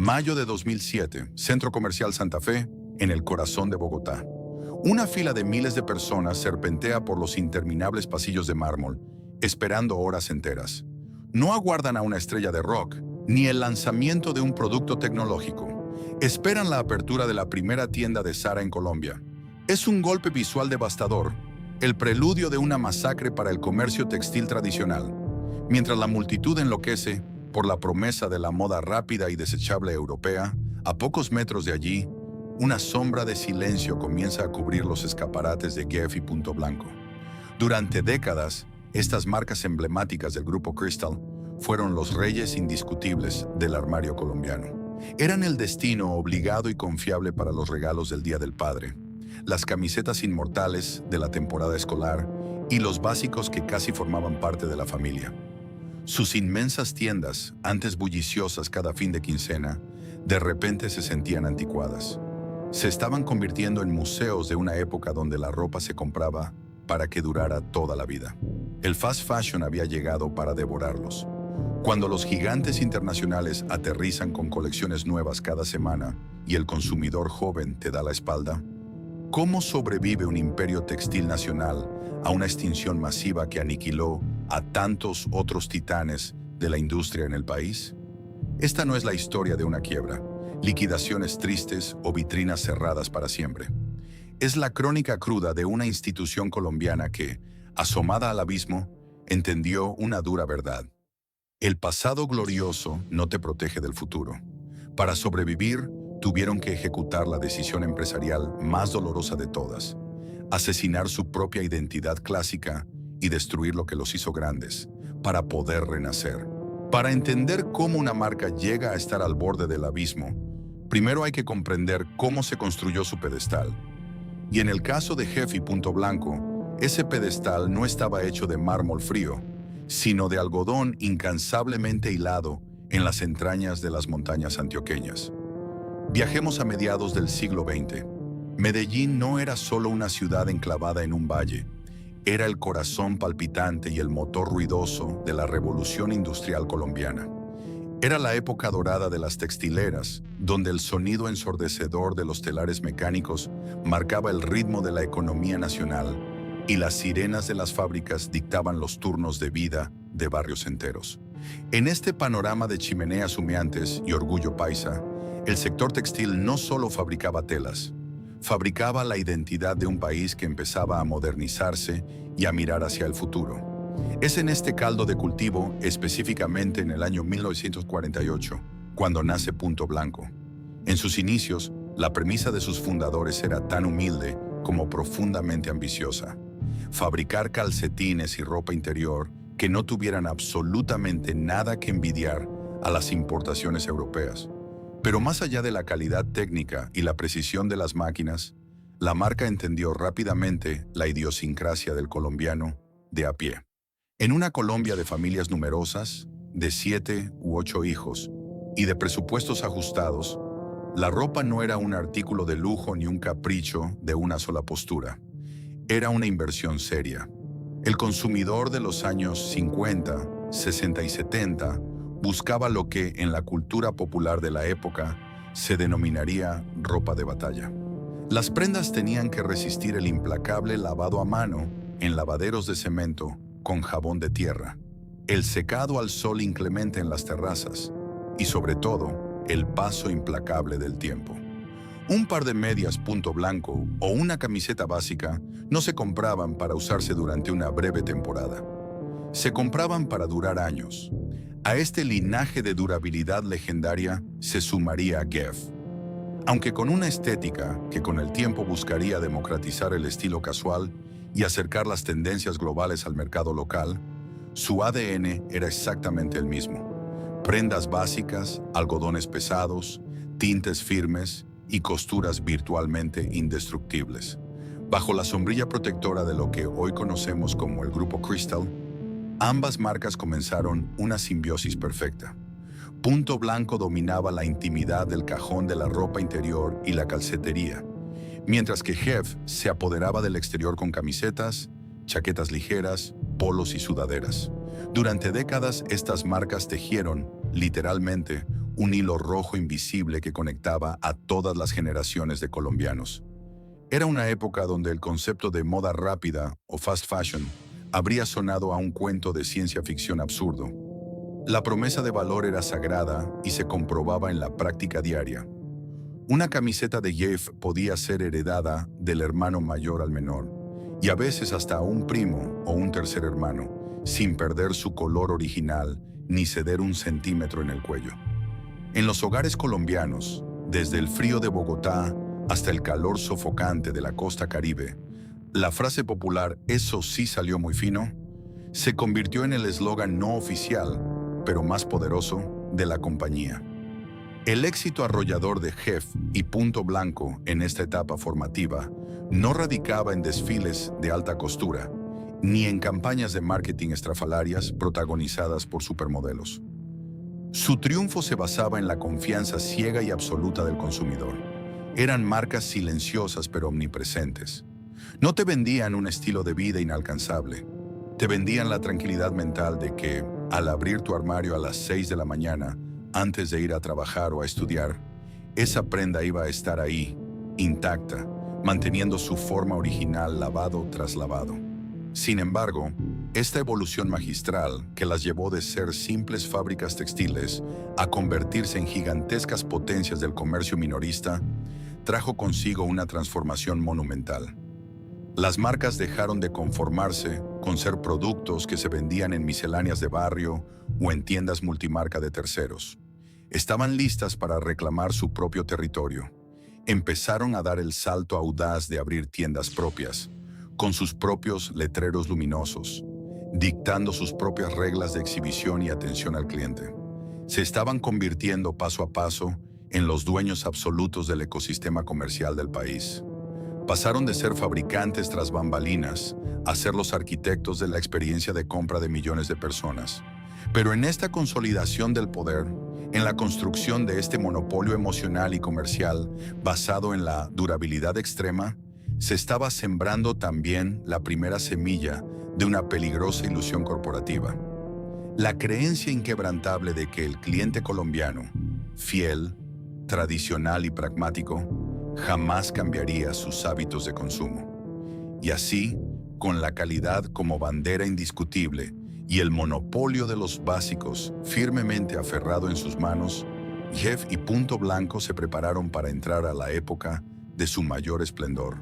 Mayo de 2007, Centro Comercial Santa Fe, en el corazón de Bogotá. Una fila de miles de personas serpentea por los interminables pasillos de mármol, esperando horas enteras. No aguardan a una estrella de rock, ni el lanzamiento de un producto tecnológico. Esperan la apertura de la primera tienda de Zara en Colombia. Es un golpe visual devastador, el preludio de una masacre para el comercio textil tradicional. Mientras la multitud enloquece por la promesa de la moda rápida y desechable europea, a pocos metros de allí, una sombra de silencio comienza a cubrir los escaparates de Guess y Punto Blanco. Durante décadas, estas marcas emblemáticas del grupo Cristal fueron los reyes indiscutibles del armario colombiano. Eran el destino obligado y confiable para los regalos del Día del Padre, las camisetas inmortales de la temporada escolar y los básicos que casi formaban parte de la familia. Sus inmensas tiendas, antes bulliciosas cada fin de quincena, de repente se sentían anticuadas. Se estaban convirtiendo en museos de una época donde la ropa se compraba para que durara toda la vida. El fast fashion había llegado para devorarlos. Cuando los gigantes internacionales aterrizan con colecciones nuevas cada semana y el consumidor joven te da la espalda, ¿cómo sobrevive un imperio textil nacional a una extinción masiva que aniquiló a tantos otros titanes de la industria en el país? Esta no es la historia de una quiebra, liquidaciones tristes o vitrinas cerradas para siempre. Es la crónica cruda de una institución colombiana que, asomada al abismo, entendió una dura verdad. El pasado glorioso no te protege del futuro. Para sobrevivir, tuvieron que ejecutar la decisión empresarial más dolorosa de todas: asesinar su propia identidad clásica y destruir lo que los hizo grandes, para poder renacer. Para entender cómo una marca llega a estar al borde del abismo, primero hay que comprender cómo se construyó su pedestal. Y en el caso de Guess y Punto Blanco, ese pedestal no estaba hecho de mármol frío, sino de algodón incansablemente hilado en las entrañas de las montañas antioqueñas. Viajemos a mediados del siglo XX. Medellín no era solo una ciudad enclavada en un valle, era el corazón palpitante y el motor ruidoso de la revolución industrial colombiana. Era la época dorada de las textileras, donde el sonido ensordecedor de los telares mecánicos marcaba el ritmo de la economía nacional y las sirenas de las fábricas dictaban los turnos de vida de barrios enteros. En este panorama de chimeneas humeantes y orgullo paisa, el sector textil no solo fabricaba telas, fabricaba la identidad de un país que empezaba a modernizarse y a mirar hacia el futuro. Es en este caldo de cultivo, específicamente en el año 1948, cuando nace Punto Blanco. En sus inicios, la premisa de sus fundadores era tan humilde como profundamente ambiciosa: fabricar calcetines y ropa interior que no tuvieran absolutamente nada que envidiar a las importaciones europeas. Pero más allá de la calidad técnica y la precisión de las máquinas, la marca entendió rápidamente la idiosincrasia del colombiano de a pie. En una Colombia de familias numerosas, de 7 u 8 hijos, y de presupuestos ajustados, la ropa no era un artículo de lujo ni un capricho de una sola postura. Era una inversión seria. El consumidor de los años 50, 60 y 70 buscaba lo que, en la cultura popular de la época, se denominaría ropa de batalla. Las prendas tenían que resistir el implacable lavado a mano en lavaderos de cemento con jabón de tierra, el secado al sol inclemente en las terrazas y, sobre todo, el paso implacable del tiempo. Un par de medias Punto Blanco o una camiseta básica no se compraban para usarse durante una breve temporada. Se compraban para durar años. A este linaje de durabilidad legendaria se sumaría Guess. Aunque con una estética que con el tiempo buscaría democratizar el estilo casual y acercar las tendencias globales al mercado local, su ADN era exactamente el mismo: prendas básicas, algodones pesados, tintes firmes y costuras virtualmente indestructibles. Bajo la sombrilla protectora de lo que hoy conocemos como el Grupo Cristal, ambas marcas comenzaron una simbiosis perfecta. Punto Blanco dominaba la intimidad del cajón de la ropa interior y la calcetería, mientras que Guess se apoderaba del exterior con camisetas, chaquetas ligeras, polos y sudaderas. Durante décadas, estas marcas tejieron, literalmente, un hilo rojo invisible que conectaba a todas las generaciones de colombianos. Era una época donde el concepto de moda rápida o fast fashion habría sonado a un cuento de ciencia ficción absurdo. La promesa de valor era sagrada y se comprobaba en la práctica diaria. Una camiseta de Jeff podía ser heredada del hermano mayor al menor, y a veces hasta a un primo o un tercer hermano, sin perder su color original ni ceder un centímetro en el cuello. En los hogares colombianos, desde el frío de Bogotá hasta el calor sofocante de la costa Caribe, la frase popular «eso sí salió muy fino» se convirtió en el eslogan no oficial, pero más poderoso, de la compañía. El éxito arrollador de Jeff y Punto Blanco en esta etapa formativa no radicaba en desfiles de alta costura, ni en campañas de marketing estrafalarias protagonizadas por supermodelos. Su triunfo se basaba en la confianza ciega y absoluta del consumidor. Eran marcas silenciosas pero omnipresentes. No te vendían un estilo de vida inalcanzable. Te vendían la tranquilidad mental de que, al abrir tu armario a las 6 de la mañana, antes de ir a trabajar o a estudiar, esa prenda iba a estar ahí, intacta, manteniendo su forma original lavado tras lavado. Sin embargo, esta evolución magistral, que las llevó de ser simples fábricas textiles a convertirse en gigantescas potencias del comercio minorista, trajo consigo una transformación monumental. Las marcas dejaron de conformarse con ser productos que se vendían en misceláneas de barrio o en tiendas multimarca de terceros. Estaban listas para reclamar su propio territorio. Empezaron a dar el salto audaz de abrir tiendas propias, con sus propios letreros luminosos, dictando sus propias reglas de exhibición y atención al cliente. Se estaban convirtiendo paso a paso en los dueños absolutos del ecosistema comercial del país. Pasaron de ser fabricantes tras bambalinas a ser los arquitectos de la experiencia de compra de millones de personas. Pero en esta consolidación del poder, en la construcción de este monopolio emocional y comercial basado en la durabilidad extrema, se estaba sembrando también la primera semilla de una peligrosa ilusión corporativa. La creencia inquebrantable de que el cliente colombiano, fiel, tradicional y pragmático, jamás cambiaría sus hábitos de consumo. Y así, con la calidad como bandera indiscutible y el monopolio de los básicos firmemente aferrado en sus manos, Jeff y Punto Blanco se prepararon para entrar a la época de su mayor esplendor,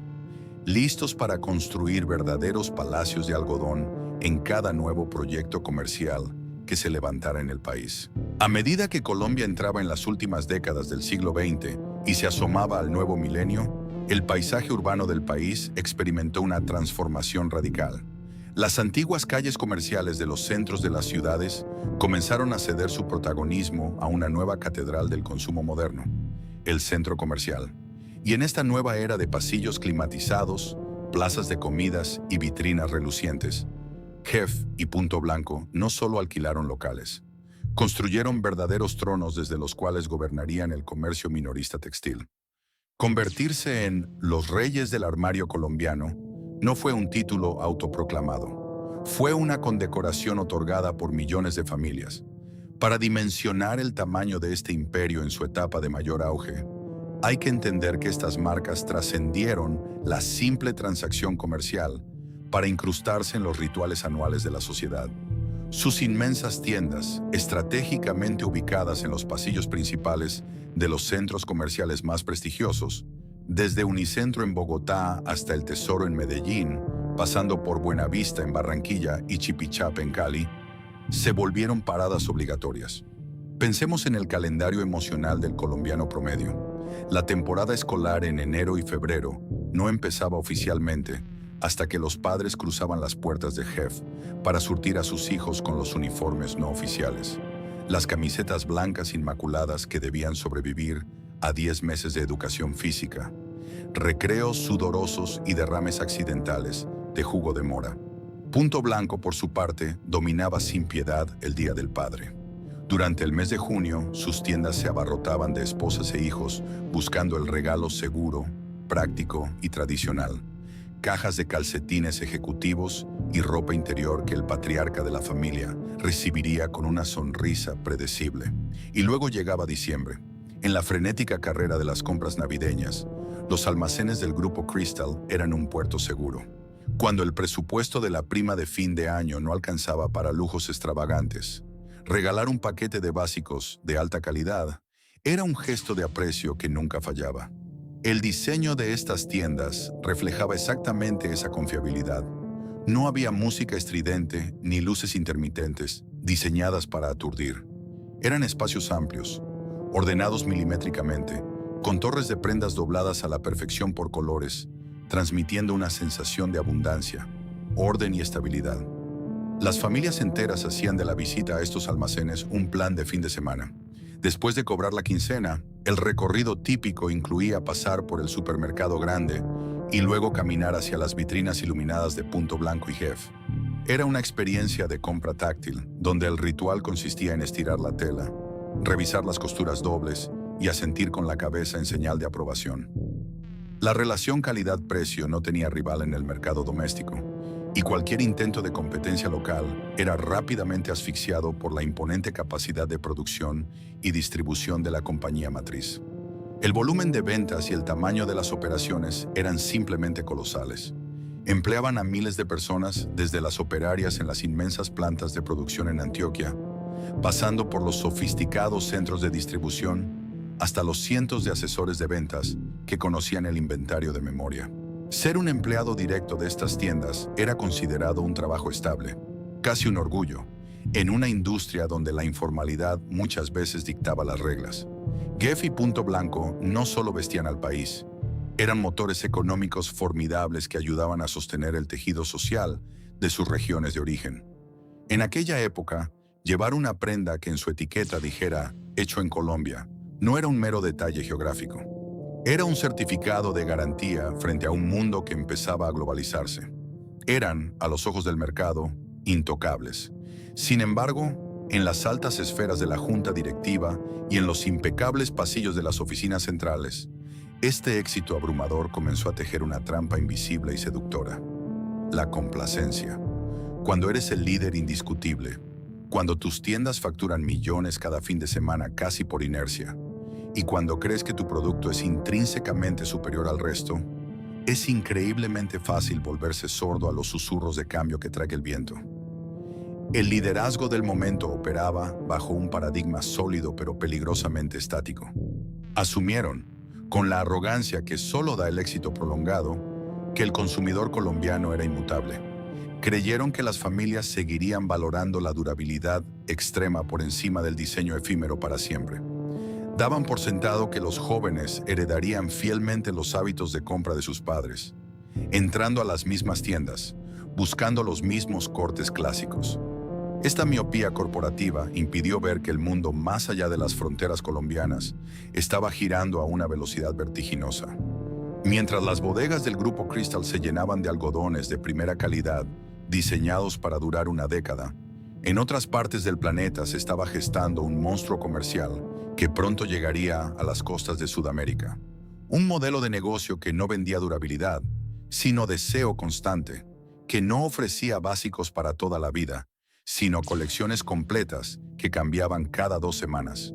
listos para construir verdaderos palacios de algodón en cada nuevo proyecto comercial que se levantara en el país. A medida que Colombia entraba en las últimas décadas del siglo XX y se asomaba al nuevo milenio, el paisaje urbano del país experimentó una transformación radical. Las antiguas calles comerciales de los centros de las ciudades comenzaron a ceder su protagonismo a una nueva catedral del consumo moderno, el centro comercial. Y en esta nueva era de pasillos climatizados, plazas de comidas y vitrinas relucientes, Jeff y Punto Blanco no solo alquilaron locales, construyeron verdaderos tronos desde los cuales gobernarían el comercio minorista textil. Convertirse en los reyes del armario colombiano no fue un título autoproclamado, fue una condecoración otorgada por millones de familias. Para dimensionar el tamaño de este imperio en su etapa de mayor auge, hay que entender que estas marcas trascendieron la simple transacción comercial para incrustarse en los rituales anuales de la sociedad. Sus inmensas tiendas, estratégicamente ubicadas en los pasillos principales de los centros comerciales más prestigiosos, desde Unicentro en Bogotá hasta El Tesoro en Medellín, pasando por Buenavista en Barranquilla y Chipichape en Cali, se volvieron paradas obligatorias. Pensemos en el calendario emocional del colombiano promedio. La temporada escolar en enero y febrero no empezaba oficialmente hasta que los padres cruzaban las puertas de Jeff para surtir a sus hijos con los uniformes no oficiales, las camisetas blancas inmaculadas que debían sobrevivir a 10 meses de educación física, recreos sudorosos y derrames accidentales de jugo de mora. Punto Blanco, por su parte, dominaba sin piedad el Día del Padre. Durante el mes de junio, sus tiendas se abarrotaban de esposas e hijos buscando el regalo seguro, práctico y tradicional. Cajas de calcetines ejecutivos y ropa interior que el patriarca de la familia recibiría con una sonrisa predecible. Y luego llegaba diciembre. En la frenética carrera de las compras navideñas, los almacenes del Grupo Crystal eran un puerto seguro. Cuando el presupuesto de la prima de fin de año no alcanzaba para lujos extravagantes, regalar un paquete de básicos de alta calidad era un gesto de aprecio que nunca fallaba. El diseño de estas tiendas reflejaba exactamente esa confiabilidad. No había música estridente ni luces intermitentes diseñadas para aturdir. Eran espacios amplios, ordenados milimétricamente, con torres de prendas dobladas a la perfección por colores, transmitiendo una sensación de abundancia, orden y estabilidad. Las familias enteras hacían de la visita a estos almacenes un plan de fin de semana. Después de cobrar la quincena, el recorrido típico incluía pasar por el supermercado grande y luego caminar hacia las vitrinas iluminadas de Punto Blanco y Jeff. Era una experiencia de compra táctil, donde el ritual consistía en estirar la tela, revisar las costuras dobles y asentir con la cabeza en señal de aprobación. La relación calidad-precio no tenía rival en el mercado doméstico, y cualquier intento de competencia local era rápidamente asfixiado por la imponente capacidad de producción y distribución de la compañía matriz. El volumen de ventas y el tamaño de las operaciones eran simplemente colosales. Empleaban a miles de personas, desde las operarias en las inmensas plantas de producción en Antioquia, pasando por los sofisticados centros de distribución, hasta los cientos de asesores de ventas que conocían el inventario de memoria. Ser un empleado directo de estas tiendas era considerado un trabajo estable, casi un orgullo, en una industria donde la informalidad muchas veces dictaba las reglas. Jeff y Punto Blanco no solo vestían al país, eran motores económicos formidables que ayudaban a sostener el tejido social de sus regiones de origen. En aquella época, llevar una prenda que en su etiqueta dijera «Hecho en Colombia» no era un mero detalle geográfico. Era un certificado de garantía frente a un mundo que empezaba a globalizarse. Eran, a los ojos del mercado, intocables. Sin embargo, en las altas esferas de la junta directiva y en los impecables pasillos de las oficinas centrales, este éxito abrumador comenzó a tejer una trampa invisible y seductora: la complacencia. Cuando eres el líder indiscutible, cuando tus tiendas facturan millones cada fin de semana casi por inercia, y cuando crees que tu producto es intrínsecamente superior al resto, es increíblemente fácil volverse sordo a los susurros de cambio que trae el viento. El liderazgo del momento operaba bajo un paradigma sólido pero peligrosamente estático. Asumieron, con la arrogancia que solo da el éxito prolongado, que el consumidor colombiano era inmutable. Creyeron que las familias seguirían valorando la durabilidad extrema por encima del diseño efímero para siempre. Daban por sentado que los jóvenes heredarían fielmente los hábitos de compra de sus padres, entrando a las mismas tiendas, buscando los mismos cortes clásicos. Esta miopía corporativa impidió ver que el mundo más allá de las fronteras colombianas estaba girando a una velocidad vertiginosa. Mientras las bodegas del Grupo Crystal se llenaban de algodones de primera calidad, diseñados para durar una década, en otras partes del planeta se estaba gestando un monstruo comercial que pronto llegaría a las costas de Sudamérica. Un modelo de negocio que no vendía durabilidad, sino deseo constante, que no ofrecía básicos para toda la vida, sino colecciones completas que cambiaban cada 2 semanas.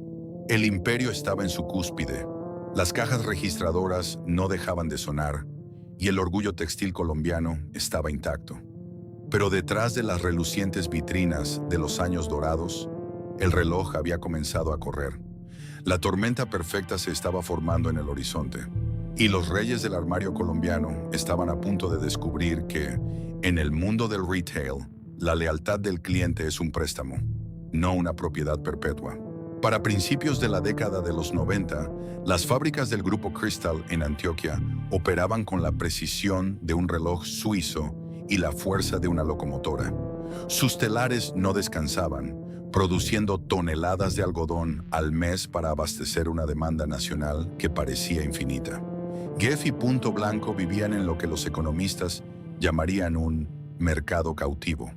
El imperio estaba en su cúspide. Las cajas registradoras no dejaban de sonar y el orgullo textil colombiano estaba intacto. Pero detrás de las relucientes vitrinas de los años dorados, el reloj había comenzado a correr. La tormenta perfecta se estaba formando en el horizonte, y los reyes del armario colombiano estaban a punto de descubrir que, en el mundo del retail, la lealtad del cliente es un préstamo, no una propiedad perpetua. Para principios de la década de los 90, las fábricas del Grupo Crystal en Antioquia operaban con la precisión de un reloj suizo y la fuerza de una locomotora. Sus telares no descansaban, produciendo toneladas de algodón al mes para abastecer una demanda nacional que parecía infinita. Jeff y Punto Blanco vivían en lo que los economistas llamarían un mercado cautivo.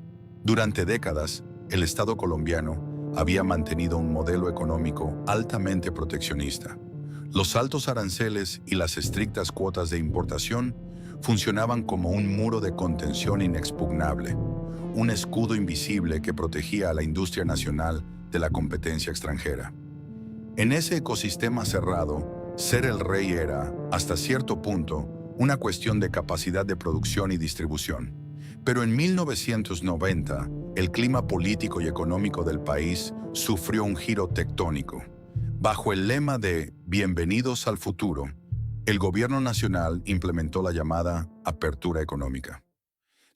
Durante décadas, el Estado colombiano había mantenido un modelo económico altamente proteccionista. Los altos aranceles y las estrictas cuotas de importación funcionaban como un muro de contención inexpugnable, un escudo invisible que protegía a la industria nacional de la competencia extranjera. En ese ecosistema cerrado, ser el rey era, hasta cierto punto, una cuestión de capacidad de producción y distribución. Pero en 1990, el clima político y económico del país sufrió un giro tectónico. Bajo el lema de "Bienvenidos al futuro", el gobierno nacional implementó la llamada apertura económica.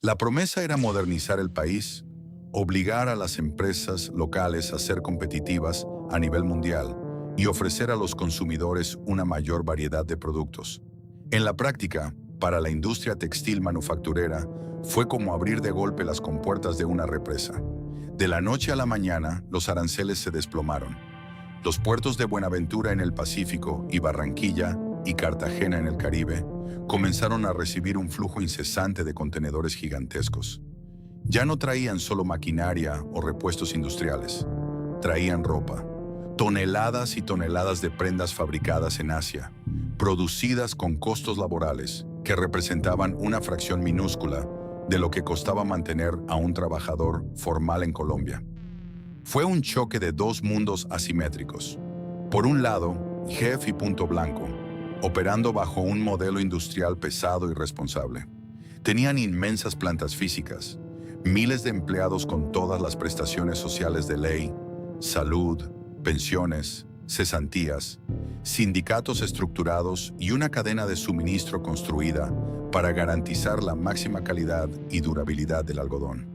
La promesa era modernizar el país, obligar a las empresas locales a ser competitivas a nivel mundial y ofrecer a los consumidores una mayor variedad de productos. En la práctica, para la industria textil manufacturera, fue como abrir de golpe las compuertas de una represa. De la noche a la mañana, los aranceles se desplomaron. Los puertos de Buenaventura en el Pacífico y Barranquilla y Cartagena en el Caribe comenzaron a recibir un flujo incesante de contenedores gigantescos. Ya no traían solo maquinaria o repuestos industriales, traían ropa, toneladas y toneladas de prendas fabricadas en Asia, producidas con costos laborales que representaban una fracción minúscula de lo que costaba mantener a un trabajador formal en Colombia. Fue un choque de dos mundos asimétricos. Por un lado, GEF y Punto Blanco, operando bajo un modelo industrial pesado y responsable. Tenían inmensas plantas físicas, miles de empleados con todas las prestaciones sociales de ley, salud, pensiones, cesantías, sindicatos estructurados y una cadena de suministro construida para garantizar la máxima calidad y durabilidad del algodón.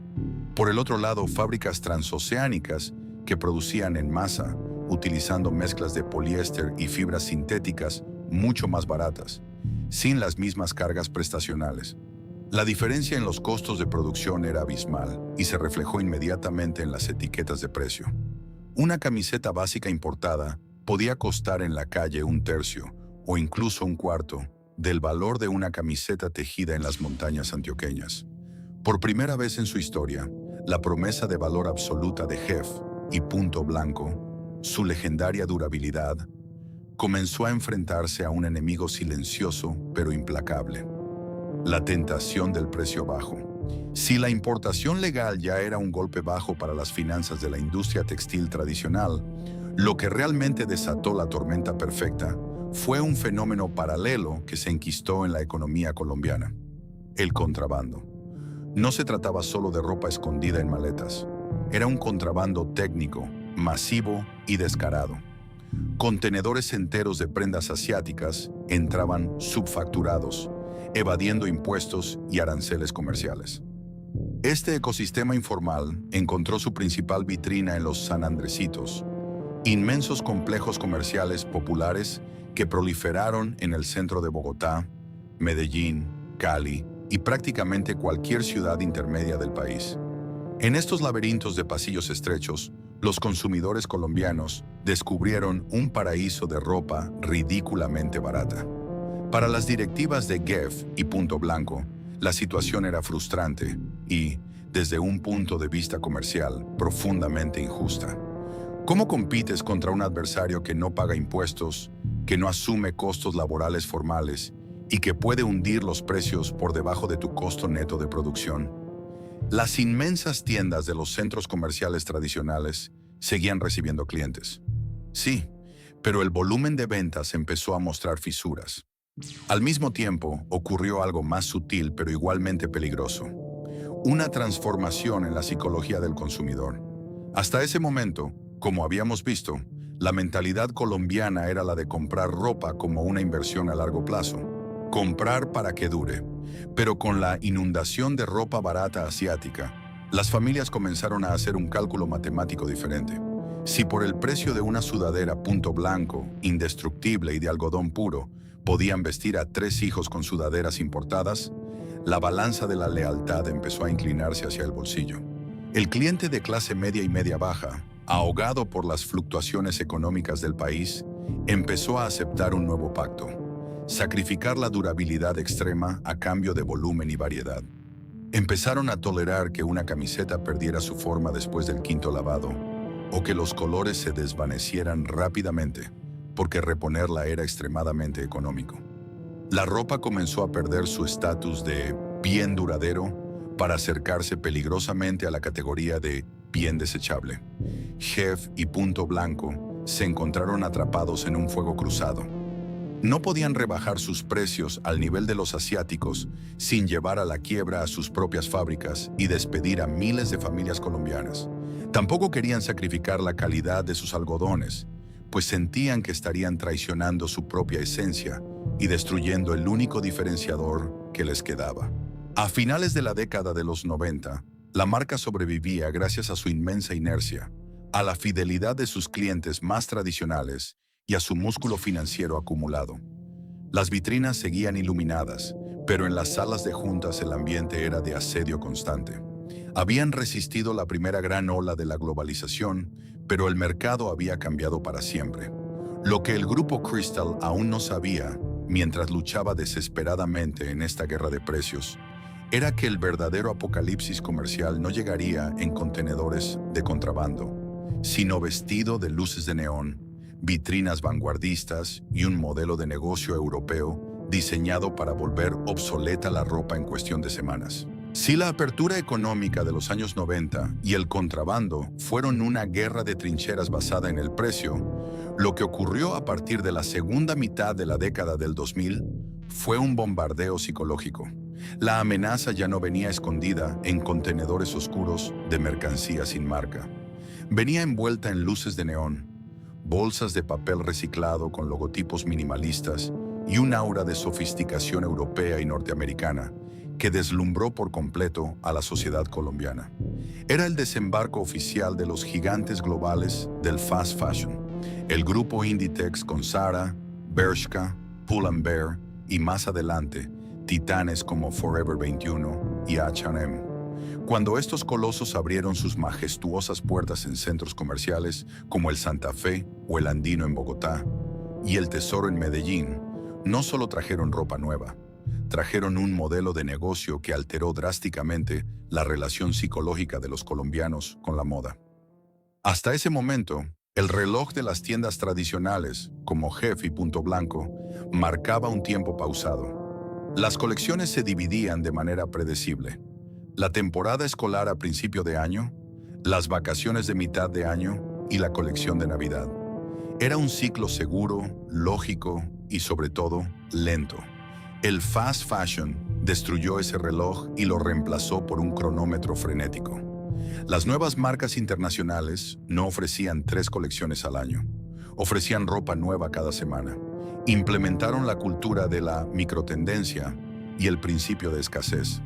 Por el otro lado, fábricas transoceánicas que producían en masa, utilizando mezclas de poliéster y fibras sintéticas mucho más baratas, sin las mismas cargas prestacionales. La diferencia en los costos de producción era abismal y se reflejó inmediatamente en las etiquetas de precio. Una camiseta básica importada podía costar en la calle un tercio o incluso un cuarto del valor de una camiseta tejida en las montañas antioqueñas. Por primera vez en su historia, la promesa de valor absoluta de GEF y Punto Blanco, su legendaria durabilidad, comenzó a enfrentarse a un enemigo silencioso pero implacable: la tentación del precio bajo. Si la importación legal ya era un golpe bajo para las finanzas de la industria textil tradicional, lo que realmente desató la tormenta perfecta fue un fenómeno paralelo que se enquistó en la economía colombiana: el contrabando. No se trataba solo de ropa escondida en maletas, era un contrabando técnico, masivo y descarado. Contenedores enteros de prendas asiáticas entraban subfacturados, evadiendo impuestos y aranceles comerciales. Este ecosistema informal encontró su principal vitrina en los San Andresitos, inmensos complejos comerciales populares que proliferaron en el centro de Bogotá, Medellín, Cali y prácticamente cualquier ciudad intermedia del país. En estos laberintos de pasillos estrechos, los consumidores colombianos descubrieron un paraíso de ropa ridículamente barata. Para las directivas de GEF y Punto Blanco, la situación era frustrante y, desde un punto de vista comercial, profundamente injusta. ¿Cómo compites contra un adversario que no paga impuestos, que no asume costos laborales formales y que puede hundir los precios por debajo de tu costo neto de producción? Las inmensas tiendas de los centros comerciales tradicionales seguían recibiendo clientes. Sí, pero el volumen de ventas empezó a mostrar fisuras. Al mismo tiempo, ocurrió algo más sutil pero igualmente peligroso: una transformación en la psicología del consumidor. Hasta ese momento, como habíamos visto, la mentalidad colombiana era la de comprar ropa como una inversión a largo plazo. Comprar para que dure. Pero con la inundación de ropa barata asiática, las familias comenzaron a hacer un cálculo matemático diferente. Si por el precio de una sudadera Punto Blanco, indestructible y de algodón puro, podían vestir a 3 hijos con sudaderas importadas, la balanza de la lealtad empezó a inclinarse hacia el bolsillo. El cliente de clase media y media baja, ahogado por las fluctuaciones económicas del país, empezó a aceptar un nuevo pacto: sacrificar la durabilidad extrema a cambio de volumen y variedad. Empezaron a tolerar que una camiseta perdiera su forma después del 5.º lavado, o que los colores se desvanecieran rápidamente, porque reponerla era extremadamente económico. La ropa comenzó a perder su estatus de bien duradero para acercarse peligrosamente a la categoría de bien desechable. Jeff y Punto Blanco se encontraron atrapados en un fuego cruzado. No podían rebajar sus precios al nivel de los asiáticos sin llevar a la quiebra a sus propias fábricas y despedir a miles de familias colombianas. Tampoco querían sacrificar la calidad de sus algodones, pues sentían que estarían traicionando su propia esencia y destruyendo el único diferenciador que les quedaba. A finales de la década de los 90, la marca sobrevivía gracias a su inmensa inercia, a la fidelidad de sus clientes más tradicionales y a su músculo financiero acumulado. Las vitrinas seguían iluminadas, pero en las salas de juntas el ambiente era de asedio constante. Habían resistido la primera gran ola de la globalización, pero el mercado había cambiado para siempre. Lo que el grupo Cristal aún no sabía, mientras luchaba desesperadamente en esta guerra de precios, era que el verdadero apocalipsis comercial no llegaría en contenedores de contrabando, sino vestido de luces de neón, vitrinas vanguardistas y un modelo de negocio europeo diseñado para volver obsoleta la ropa en cuestión de semanas. Si la apertura económica de los años 90 y el contrabando fueron una guerra de trincheras basada en el precio, lo que ocurrió a partir de la segunda mitad de la década del 2000 fue un bombardeo psicológico. La amenaza ya no venía escondida en contenedores oscuros de mercancía sin marca. Venía envuelta en luces de neón, bolsas de papel reciclado con logotipos minimalistas y un aura de sofisticación europea y norteamericana que deslumbró por completo a la sociedad colombiana. Era el desembarco oficial de los gigantes globales del fast fashion, el grupo Inditex con Zara, Bershka, Pull&Bear y más adelante, titanes como Forever 21 y H&M. Cuando estos colosos abrieron sus majestuosas puertas en centros comerciales como el Santa Fe o el Andino en Bogotá y el Tesoro en Medellín, no solo trajeron ropa nueva, trajeron un modelo de negocio que alteró drásticamente la relación psicológica de los colombianos con la moda. Hasta ese momento, el reloj de las tiendas tradicionales, como Jeff y Punto Blanco, marcaba un tiempo pausado. Las colecciones se dividían de manera predecible. La temporada escolar a principio de año, las vacaciones de mitad de año y la colección de Navidad. Era un ciclo seguro, lógico y sobre todo, lento. El fast fashion destruyó ese reloj y lo reemplazó por un cronómetro frenético. Las nuevas marcas internacionales no ofrecían 3 colecciones al año. Ofrecían ropa nueva cada semana. Implementaron la cultura de la microtendencia y el principio de escasez.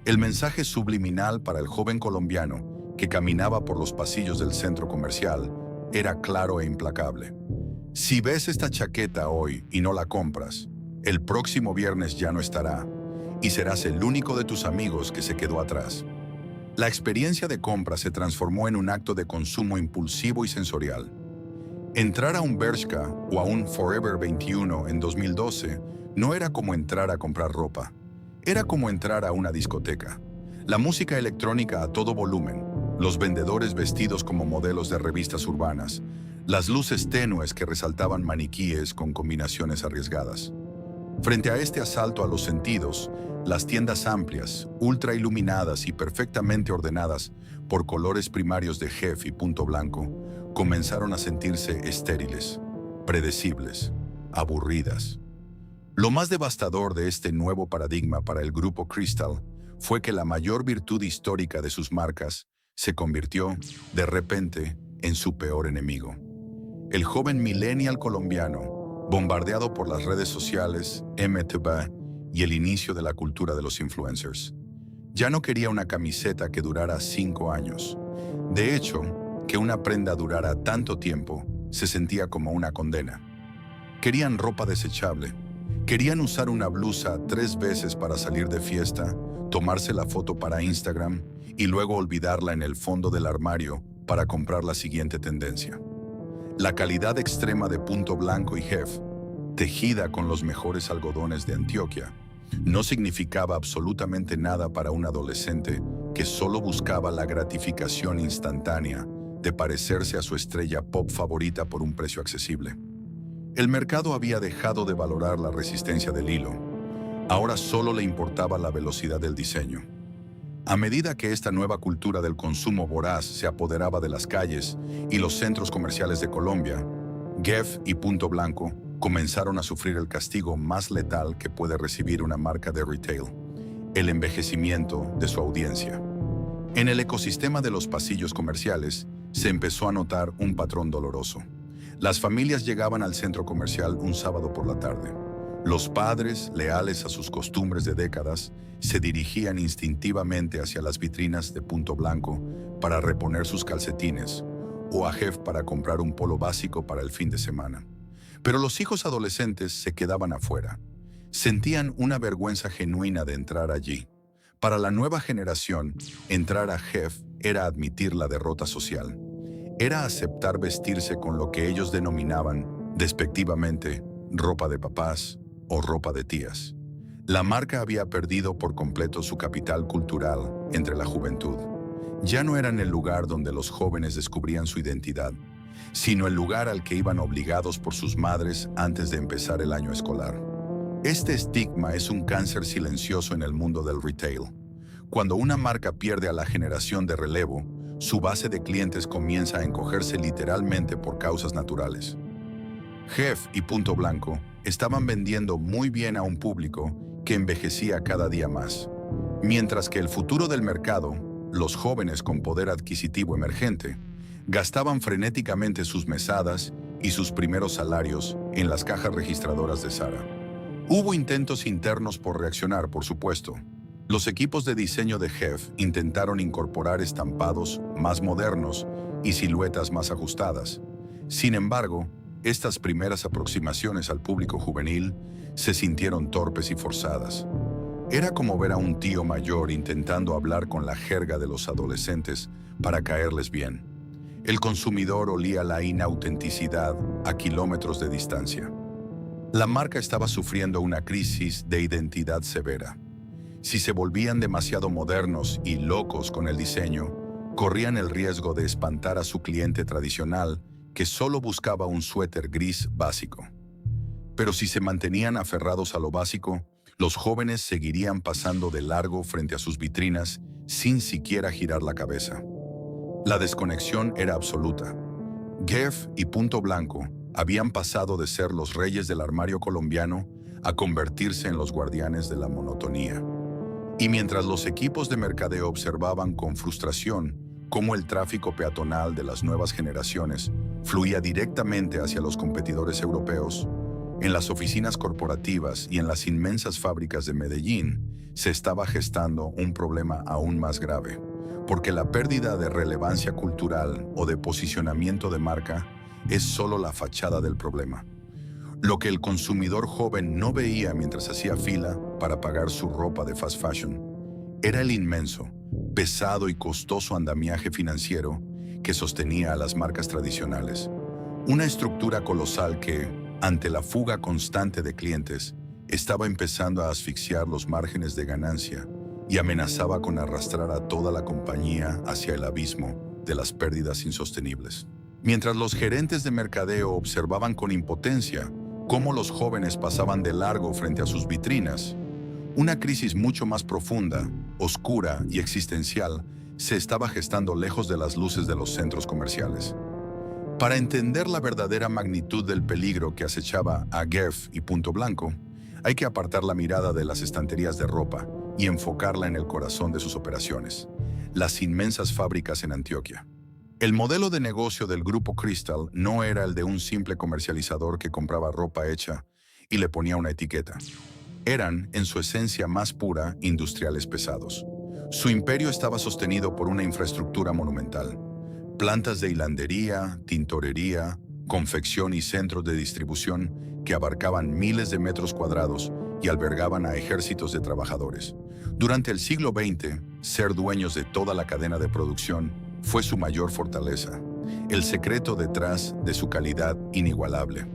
El mensaje subliminal para el joven colombiano que caminaba por los pasillos del centro comercial era claro e implacable. Si ves esta chaqueta hoy y no la compras, el próximo viernes ya no estará y serás el único de tus amigos que se quedó atrás. La experiencia de compra se transformó en un acto de consumo impulsivo y sensorial. Entrar a un Bershka o a un Forever 21 en 2012 no era como entrar a comprar ropa. Era como entrar a una discoteca. La música electrónica a todo volumen, los vendedores vestidos como modelos de revistas urbanas, las luces tenues que resaltaban maniquíes con combinaciones arriesgadas. Frente a este asalto a los sentidos, las tiendas amplias, ultra iluminadas y perfectamente ordenadas por colores primarios de Jeff y Punto Blanco, comenzaron a sentirse estériles, predecibles, aburridas. Lo más devastador de este nuevo paradigma para el grupo Cristal fue que la mayor virtud histórica de sus marcas se convirtió, de repente, en su peor enemigo. El joven millennial colombiano, bombardeado por las redes sociales, MTV y el inicio de la cultura de los influencers, ya no quería una camiseta que durara 5 años. De hecho, que una prenda durara tanto tiempo se sentía como una condena. Querían ropa desechable. Querían usar una blusa 3 veces para salir de fiesta, tomarse la foto para Instagram y luego olvidarla en el fondo del armario para comprar la siguiente tendencia. La calidad extrema de Punto Blanco y Jeff, tejida con los mejores algodones de Antioquia, no significaba absolutamente nada para un adolescente que solo buscaba la gratificación instantánea de parecerse a su estrella pop favorita por un precio accesible. El mercado había dejado de valorar la resistencia del hilo. Ahora solo le importaba la velocidad del diseño. A medida que esta nueva cultura del consumo voraz se apoderaba de las calles y los centros comerciales de Colombia, Guess y Punto Blanco comenzaron a sufrir el castigo más letal que puede recibir una marca de retail: el envejecimiento de su audiencia. En el ecosistema de los pasillos comerciales se empezó a notar un patrón doloroso. Las familias llegaban al centro comercial un sábado por la tarde. Los padres, leales a sus costumbres de décadas, se dirigían instintivamente hacia las vitrinas de Punto Blanco para reponer sus calcetines, o a Jeff para comprar un polo básico para el fin de semana. Pero los hijos adolescentes se quedaban afuera. Sentían una vergüenza genuina de entrar allí. Para la nueva generación, entrar a Jeff era admitir la derrota social. Era aceptar vestirse con lo que ellos denominaban, despectivamente, ropa de papás o ropa de tías. La marca había perdido por completo su capital cultural entre la juventud. Ya no eran el lugar donde los jóvenes descubrían su identidad, sino el lugar al que iban obligados por sus madres antes de empezar el año escolar. Este estigma es un cáncer silencioso en el mundo del retail. Cuando una marca pierde a la generación de relevo, su base de clientes comienza a encogerse literalmente por causas naturales. Jeff y Punto Blanco estaban vendiendo muy bien a un público que envejecía cada día más, mientras que el futuro del mercado, los jóvenes con poder adquisitivo emergente, gastaban frenéticamente sus mesadas y sus primeros salarios en las cajas registradoras de Zara. Hubo intentos internos por reaccionar, por supuesto. Los equipos de diseño de Jeff intentaron incorporar estampados más modernos y siluetas más ajustadas. Sin embargo, estas primeras aproximaciones al público juvenil se sintieron torpes y forzadas. Era como ver a un tío mayor intentando hablar con la jerga de los adolescentes para caerles bien. El consumidor olía la inautenticidad a kilómetros de distancia. La marca estaba sufriendo una crisis de identidad severa. Si se volvían demasiado modernos y locos con el diseño, corrían el riesgo de espantar a su cliente tradicional que solo buscaba un suéter gris básico. Pero si se mantenían aferrados a lo básico, los jóvenes seguirían pasando de largo frente a sus vitrinas sin siquiera girar la cabeza. La desconexión era absoluta. Guess y Punto Blanco habían pasado de ser los reyes del armario colombiano a convertirse en los guardianes de la monotonía. Y mientras los equipos de mercadeo observaban con frustración cómo el tráfico peatonal de las nuevas generaciones fluía directamente hacia los competidores europeos, en las oficinas corporativas y en las inmensas fábricas de Medellín se estaba gestando un problema aún más grave, porque la pérdida de relevancia cultural o de posicionamiento de marca es solo la fachada del problema. Lo que el consumidor joven no veía mientras hacía fila para pagar su ropa de fast fashion era el inmenso, pesado y costoso andamiaje financiero que sostenía a las marcas tradicionales. Una estructura colosal que, ante la fuga constante de clientes, estaba empezando a asfixiar los márgenes de ganancia y amenazaba con arrastrar a toda la compañía hacia el abismo de las pérdidas insostenibles. Mientras los gerentes de mercadeo observaban con impotencia cómo los jóvenes pasaban de largo frente a sus vitrinas, una crisis mucho más profunda, oscura y existencial se estaba gestando lejos de las luces de los centros comerciales. Para entender la verdadera magnitud del peligro que acechaba a Guess y Punto Blanco, hay que apartar la mirada de las estanterías de ropa y enfocarla en el corazón de sus operaciones, las inmensas fábricas en Antioquia. El modelo de negocio del Grupo Cristal no era el de un simple comercializador que compraba ropa hecha y le ponía una etiqueta. Eran, en su esencia más pura, industriales pesados. Su imperio estaba sostenido por una infraestructura monumental. Plantas de hilandería, tintorería, confección y centros de distribución que abarcaban miles de metros cuadrados y albergaban a ejércitos de trabajadores. Durante el siglo XX, ser dueños de toda la cadena de producción fue su mayor fortaleza, el secreto detrás de su calidad inigualable.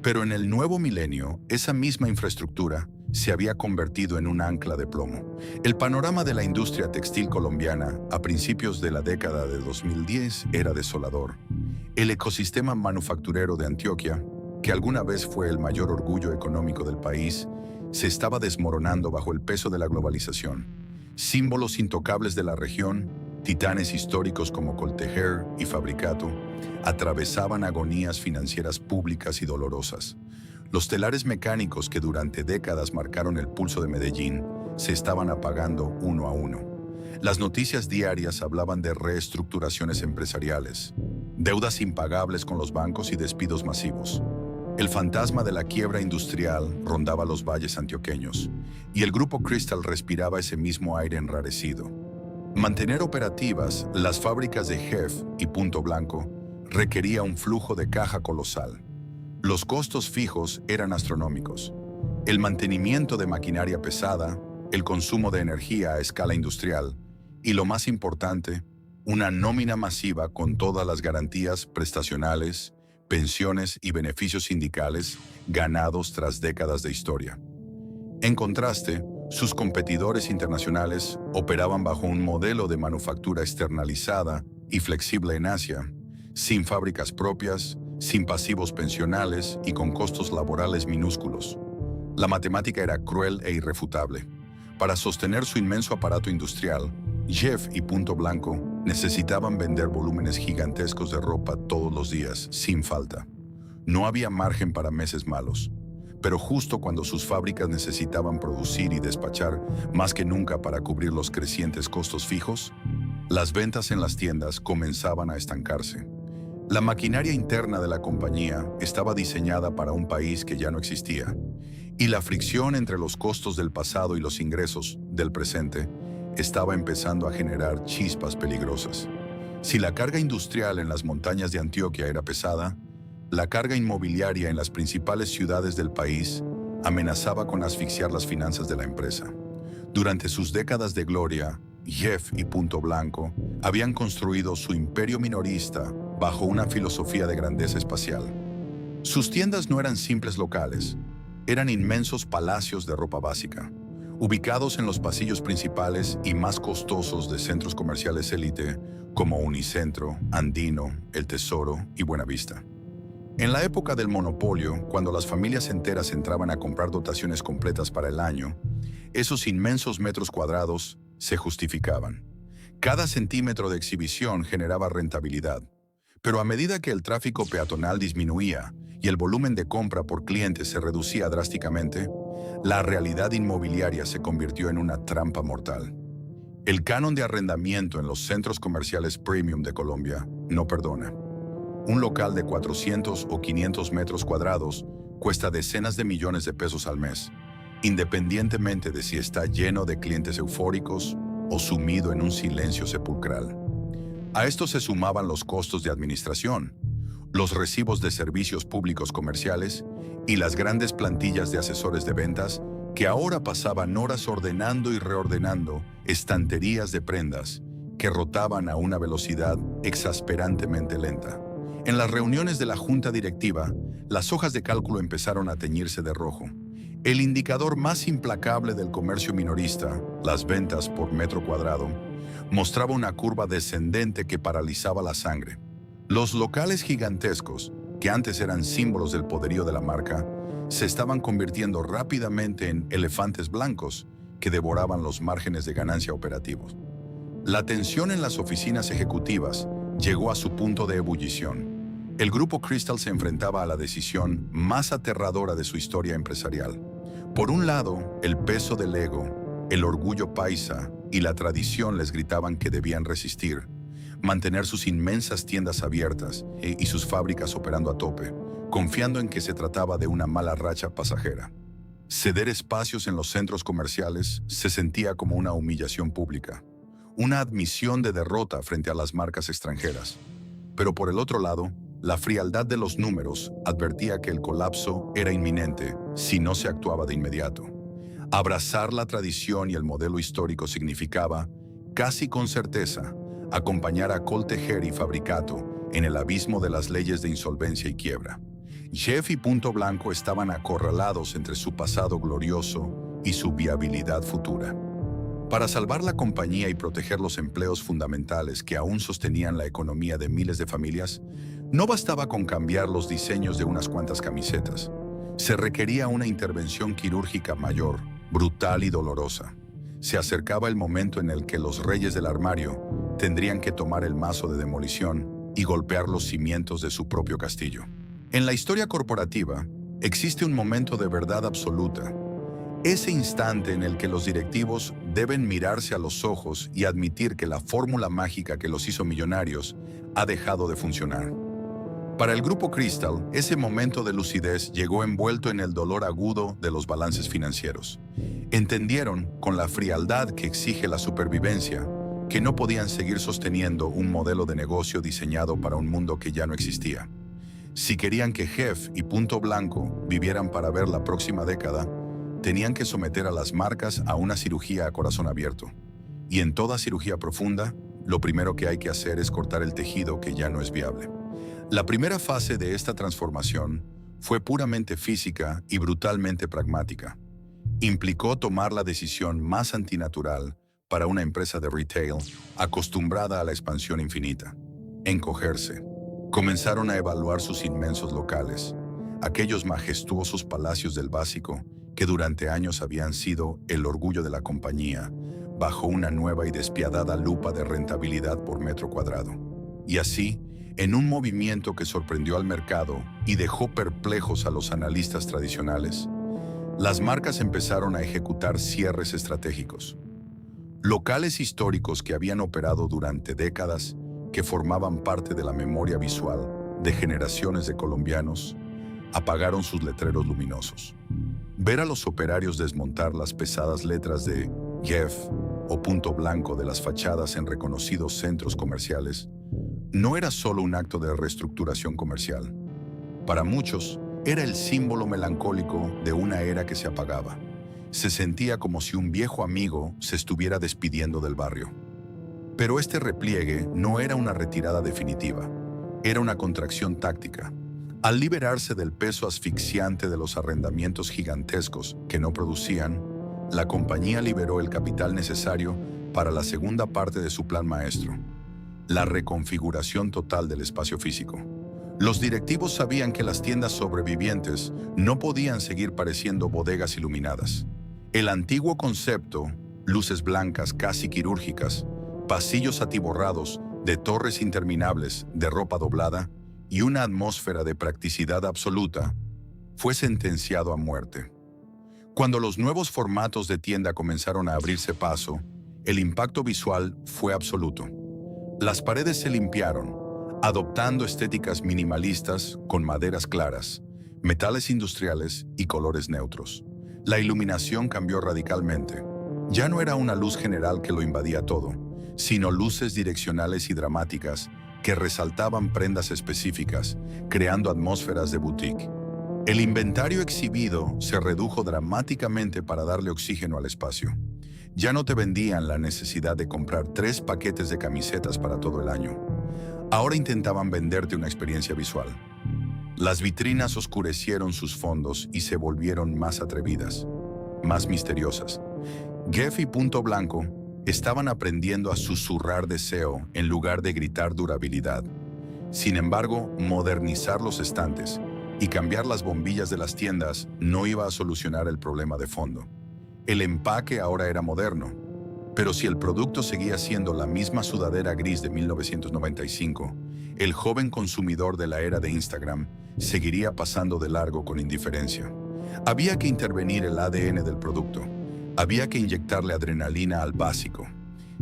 Pero en el nuevo milenio, esa misma infraestructura se había convertido en un ancla de plomo. El panorama de la industria textil colombiana a principios de la década de 2010 era desolador. El ecosistema manufacturero de Antioquia, que alguna vez fue el mayor orgullo económico del país, se estaba desmoronando bajo el peso de la globalización. Símbolos intocables de la región, titanes históricos como Coltejer y Fabricato, atravesaban agonías financieras públicas y dolorosas. Los telares mecánicos que durante décadas marcaron el pulso de Medellín se estaban apagando uno a uno. Las noticias diarias hablaban de reestructuraciones empresariales, deudas impagables con los bancos y despidos masivos. El fantasma de la quiebra industrial rondaba los valles antioqueños, y el Grupo Cristal respiraba ese mismo aire enrarecido. Mantener operativas las fábricas de Jef y Punto Blanco requería un flujo de caja colosal. Los costos fijos eran astronómicos. El mantenimiento de maquinaria pesada, el consumo de energía a escala industrial y, lo más importante, una nómina masiva con todas las garantías prestacionales, pensiones y beneficios sindicales ganados tras décadas de historia. En contraste, sus competidores internacionales operaban bajo un modelo de manufactura externalizada y flexible en Asia, sin fábricas propias, sin pasivos pensionales y con costos laborales minúsculos. La matemática era cruel e irrefutable. Para sostener su inmenso aparato industrial, Jef y Punto Blanco necesitaban vender volúmenes gigantescos de ropa todos los días, sin falta. No había margen para meses malos. Pero justo cuando sus fábricas necesitaban producir y despachar más que nunca para cubrir los crecientes costos fijos, las ventas en las tiendas comenzaban a estancarse. La maquinaria interna de la compañía estaba diseñada para un país que ya no existía, y la fricción entre los costos del pasado y los ingresos del presente estaba empezando a generar chispas peligrosas. Si la carga industrial en las montañas de Antioquia era pesada, la carga inmobiliaria en las principales ciudades del país amenazaba con asfixiar las finanzas de la empresa. Durante sus décadas de gloria, Jef y Punto Blanco habían construido su imperio minorista bajo una filosofía de grandeza espacial. Sus tiendas no eran simples locales, eran inmensos palacios de ropa básica, ubicados en los pasillos principales y más costosos de centros comerciales élite como Unicentro, Andino, El Tesoro y Buenavista. En la época del monopolio, cuando las familias enteras entraban a comprar dotaciones completas para el año, esos inmensos metros cuadrados se justificaban. Cada centímetro de exhibición generaba rentabilidad. Pero a medida que el tráfico peatonal disminuía y el volumen de compra por cliente se reducía drásticamente, la realidad inmobiliaria se convirtió en una trampa mortal. El canon de arrendamiento en los centros comerciales premium de Colombia no perdona. Un local de 400 o 500 metros cuadrados cuesta decenas de millones de pesos al mes, independientemente de si está lleno de clientes eufóricos o sumido en un silencio sepulcral. A esto se sumaban los costos de administración, los recibos de servicios públicos comerciales y las grandes plantillas de asesores de ventas que ahora pasaban horas ordenando y reordenando estanterías de prendas que rotaban a una velocidad exasperantemente lenta. En las reuniones de la junta directiva, las hojas de cálculo empezaron a teñirse de rojo. El indicador más implacable del comercio minorista, las ventas por metro cuadrado, mostraba una curva descendente que paralizaba la sangre. Los locales gigantescos, que antes eran símbolos del poderío de la marca, se estaban convirtiendo rápidamente en elefantes blancos que devoraban los márgenes de ganancia operativos. La tensión en las oficinas ejecutivas llegó a su punto de ebullición. El Grupo Cristal se enfrentaba a la decisión más aterradora de su historia empresarial. Por un lado, el peso del ego, el orgullo paisa y la tradición les gritaban que debían resistir, mantener sus inmensas tiendas abiertas y sus fábricas operando a tope, confiando en que se trataba de una mala racha pasajera. Ceder espacios en los centros comerciales se sentía como una humillación pública, una admisión de derrota frente a las marcas extranjeras. Pero por el otro lado, la frialdad de los números advertía que el colapso era inminente si no se actuaba de inmediato. Abrazar la tradición y el modelo histórico significaba, casi con certeza, acompañar a Coltejer y Fabricato en el abismo de las leyes de insolvencia y quiebra. Jef y Punto Blanco estaban acorralados entre su pasado glorioso y su viabilidad futura. Para salvar la compañía y proteger los empleos fundamentales que aún sostenían la economía de miles de familias, no bastaba con cambiar los diseños de unas cuantas camisetas. Se requería una intervención quirúrgica mayor, brutal y dolorosa. Se acercaba el momento en el que los reyes del armario tendrían que tomar el mazo de demolición y golpear los cimientos de su propio castillo. En la historia corporativa, existe un momento de verdad absoluta. Ese instante en el que los directivos deben mirarse a los ojos y admitir que la fórmula mágica que los hizo millonarios ha dejado de funcionar. Para el grupo Crystal, ese momento de lucidez llegó envuelto en el dolor agudo de los balances financieros. Entendieron, con la frialdad que exige la supervivencia, que no podían seguir sosteniendo un modelo de negocio diseñado para un mundo que ya no existía. Si querían que Jeff y Punto Blanco vivieran para ver la próxima década, tenían que someter a las marcas a una cirugía a corazón abierto. Y en toda cirugía profunda, lo primero que hay que hacer es cortar el tejido que ya no es viable. La primera fase de esta transformación fue puramente física y brutalmente pragmática. Implicó tomar la decisión más antinatural para una empresa de retail acostumbrada a la expansión infinita: encogerse. Comenzaron a evaluar sus inmensos locales, aquellos majestuosos palacios del básico que durante años habían sido el orgullo de la compañía, bajo una nueva y despiadada lupa de rentabilidad por metro cuadrado. Y así, en un movimiento que sorprendió al mercado y dejó perplejos a los analistas tradicionales, las marcas empezaron a ejecutar cierres estratégicos. Locales históricos que habían operado durante décadas, que formaban parte de la memoria visual de generaciones de colombianos, apagaron sus letreros luminosos. Ver a los operarios desmontar las pesadas letras de Jeff o Punto Blanco de las fachadas en reconocidos centros comerciales no era solo un acto de reestructuración comercial. Para muchos, era el símbolo melancólico de una era que se apagaba. Se sentía como si un viejo amigo se estuviera despidiendo del barrio. Pero este repliegue no era una retirada definitiva, era una contracción táctica. Al liberarse del peso asfixiante de los arrendamientos gigantescos que no producían, la compañía liberó el capital necesario para la segunda parte de su plan maestro: la reconfiguración total del espacio físico. Los directivos sabían que las tiendas sobrevivientes no podían seguir pareciendo bodegas iluminadas. El antiguo concepto, luces blancas casi quirúrgicas, pasillos atiborrados de torres interminables de ropa doblada y una atmósfera de practicidad absoluta, fue sentenciado a muerte. Cuando los nuevos formatos de tienda comenzaron a abrirse paso, el impacto visual fue absoluto. Las paredes se limpiaron, adoptando estéticas minimalistas con maderas claras, metales industriales y colores neutros. La iluminación cambió radicalmente. Ya no era una luz general que lo invadía todo, sino luces direccionales y dramáticas que resaltaban prendas específicas, creando atmósferas de boutique. El inventario exhibido se redujo dramáticamente para darle oxígeno al espacio. Ya no te vendían la necesidad de comprar 3 paquetes de camisetas para todo el año. Ahora intentaban venderte una experiencia visual. Las vitrinas oscurecieron sus fondos y se volvieron más atrevidas, más misteriosas. Jeff y Punto Blanco estaban aprendiendo a susurrar deseo en lugar de gritar durabilidad. Sin embargo, modernizar los estantes y cambiar las bombillas de las tiendas no iba a solucionar el problema de fondo. El empaque ahora era moderno, pero si el producto seguía siendo la misma sudadera gris de 1995, el joven consumidor de la era de Instagram seguiría pasando de largo con indiferencia. Había que intervenir el ADN del producto. Había que inyectarle adrenalina al básico.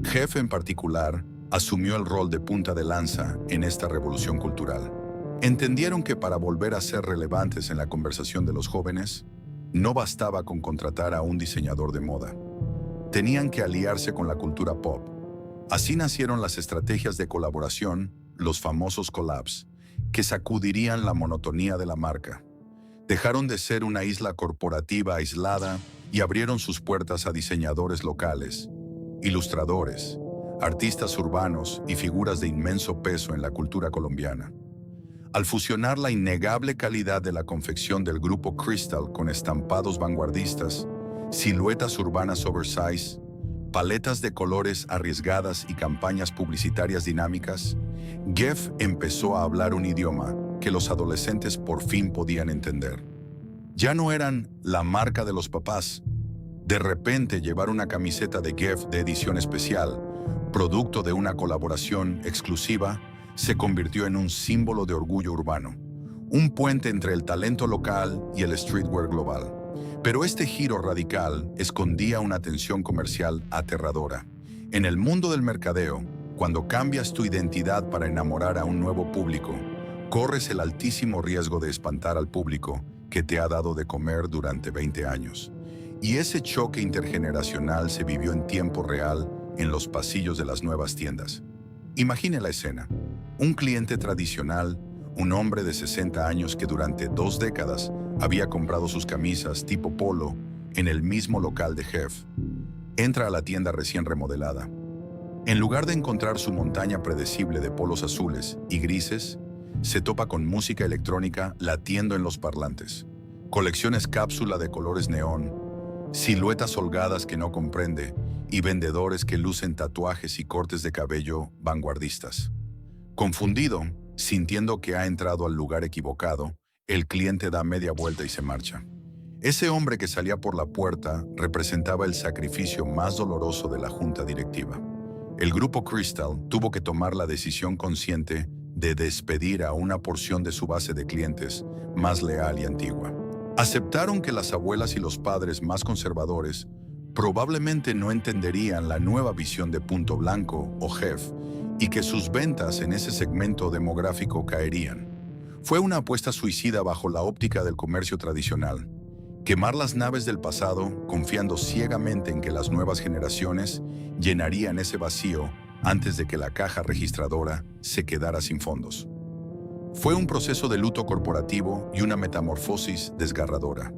Jeff, en particular, asumió el rol de punta de lanza en esta revolución cultural. Entendieron que para volver a ser relevantes en la conversación de los jóvenes, no bastaba con contratar a un diseñador de moda. Tenían que aliarse con la cultura pop. Así nacieron las estrategias de colaboración, los famosos collabs, que sacudirían la monotonía de la marca. Dejaron de ser una isla corporativa aislada y abrieron sus puertas a diseñadores locales, ilustradores, artistas urbanos y figuras de inmenso peso en la cultura colombiana. Al fusionar la innegable calidad de la confección del grupo Crystal con estampados vanguardistas, siluetas urbanas oversize, paletas de colores arriesgadas y campañas publicitarias dinámicas, Jeff empezó a hablar un idioma que los adolescentes por fin podían entender. Ya no eran la marca de los papás, De repente, llevar una camiseta de Guess de edición especial, producto de una colaboración exclusiva, se convirtió en un símbolo de orgullo urbano, un puente entre el talento local y el streetwear global. Pero este giro radical escondía una tensión comercial aterradora. En el mundo del mercadeo, cuando cambias tu identidad para enamorar a un nuevo público, corres el altísimo riesgo de espantar al público que te ha dado de comer durante 20 años. Y ese choque intergeneracional se vivió en tiempo real en los pasillos de las nuevas tiendas. Imagine la escena. Un cliente tradicional, un hombre de 60 años que durante 2 décadas había comprado sus camisas tipo polo en el mismo local de Guess, entra a la tienda recién remodelada. En lugar de encontrar su montaña predecible de polos azules y grises, se topa con música electrónica latiendo en los parlantes, colecciones cápsula de colores neón, siluetas holgadas que no comprende y vendedores que lucen tatuajes y cortes de cabello vanguardistas. Confundido, sintiendo que ha entrado al lugar equivocado, el cliente da media vuelta y se marcha. Ese hombre que salía por la puerta representaba el sacrificio más doloroso de la junta directiva. El grupo Crystal tuvo que tomar la decisión consciente de despedir a una porción de su base de clientes más leal y antigua. Aceptaron que las abuelas y los padres más conservadores probablemente no entenderían la nueva visión de Punto Blanco o Guess y que sus ventas en ese segmento demográfico caerían. Fue una apuesta suicida bajo la óptica del comercio tradicional. Quemar las naves del pasado, confiando ciegamente en que las nuevas generaciones llenarían ese vacío antes de que la caja registradora se quedara sin fondos. Fue un proceso de luto corporativo y una metamorfosis desgarradora.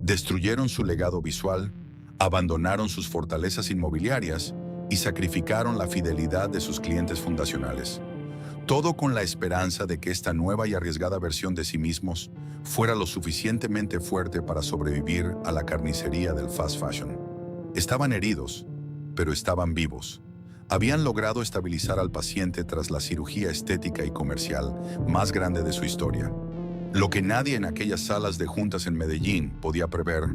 Destruyeron su legado visual, abandonaron sus fortalezas inmobiliarias y sacrificaron la fidelidad de sus clientes fundacionales. Todo con la esperanza de que esta nueva y arriesgada versión de sí mismos fuera lo suficientemente fuerte para sobrevivir a la carnicería del fast fashion. Estaban heridos, pero estaban vivos. Habían logrado estabilizar al paciente tras la cirugía estética y comercial más grande de su historia. Lo que nadie en aquellas salas de juntas en Medellín podía prever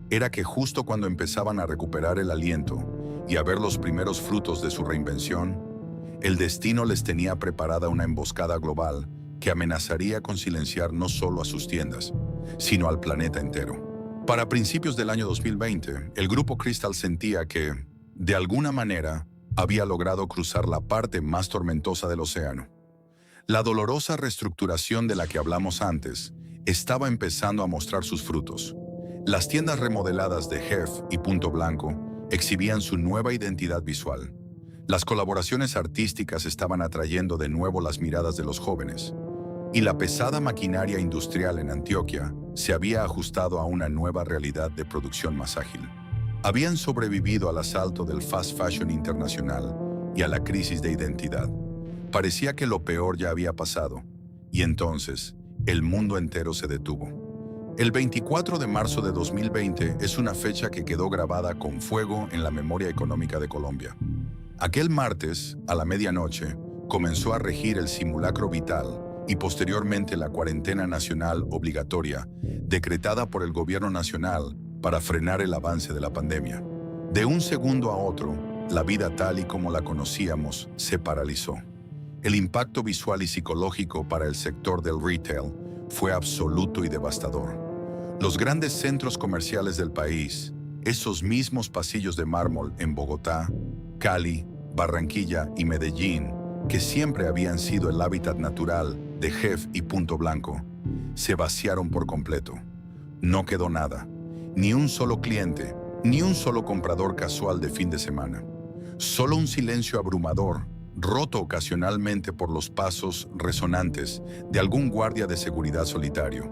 era que justo cuando empezaban a recuperar el aliento y a ver los primeros frutos de su reinvención, el destino les tenía preparada una emboscada global que amenazaría con silenciar no solo a sus tiendas, sino al planeta entero. Para principios del año 2020, el grupo Crystal sentía que, de alguna manera, había logrado cruzar la parte más tormentosa del océano. La dolorosa reestructuración de la que hablamos antes estaba empezando a mostrar sus frutos. Las tiendas remodeladas de Guess y Punto Blanco exhibían su nueva identidad visual. Las colaboraciones artísticas estaban atrayendo de nuevo las miradas de los jóvenes, y la pesada maquinaria industrial en Antioquia se había ajustado a una nueva realidad de producción más ágil. Habían sobrevivido al asalto del fast fashion internacional y a la crisis de identidad. Parecía que lo peor ya había pasado, y entonces el mundo entero se detuvo. El 24 de marzo de 2020 es una fecha que quedó grabada con fuego en la memoria económica de Colombia. Aquel martes, a la medianoche, comenzó a regir el simulacro vital y posteriormente la cuarentena nacional obligatoria, decretada por el gobierno nacional para frenar el avance de la pandemia. De un segundo a otro, la vida tal y como la conocíamos se paralizó. El impacto visual y psicológico para el sector del retail fue absoluto y devastador. Los grandes centros comerciales del país, esos mismos pasillos de mármol en Bogotá, Cali, Barranquilla y Medellín, que siempre habían sido el hábitat natural de Guess y Punto Blanco, se vaciaron por completo. No quedó nada, ni un solo cliente, ni un solo comprador casual de fin de semana. Solo un silencio abrumador, roto ocasionalmente por los pasos resonantes de algún guardia de seguridad solitario.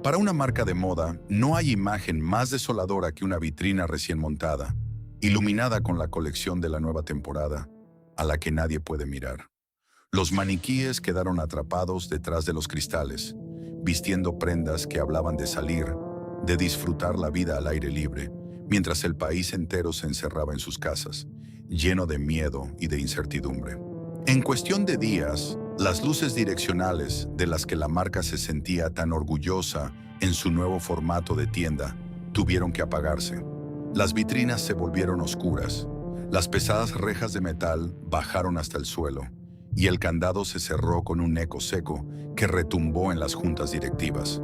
Para una marca de moda, no hay imagen más desoladora que una vitrina recién montada, iluminada con la colección de la nueva temporada, a la que nadie puede mirar. Los maniquíes quedaron atrapados detrás de los cristales, vistiendo prendas que hablaban de salir, de disfrutar la vida al aire libre, mientras el país entero se encerraba en sus casas, lleno de miedo y de incertidumbre. En cuestión de días, las luces direccionales de las que la marca se sentía tan orgullosa en su nuevo formato de tienda tuvieron que apagarse. Las vitrinas se volvieron oscuras, las pesadas rejas de metal bajaron hasta el suelo y el candado se cerró con un eco seco que retumbó en las juntas directivas.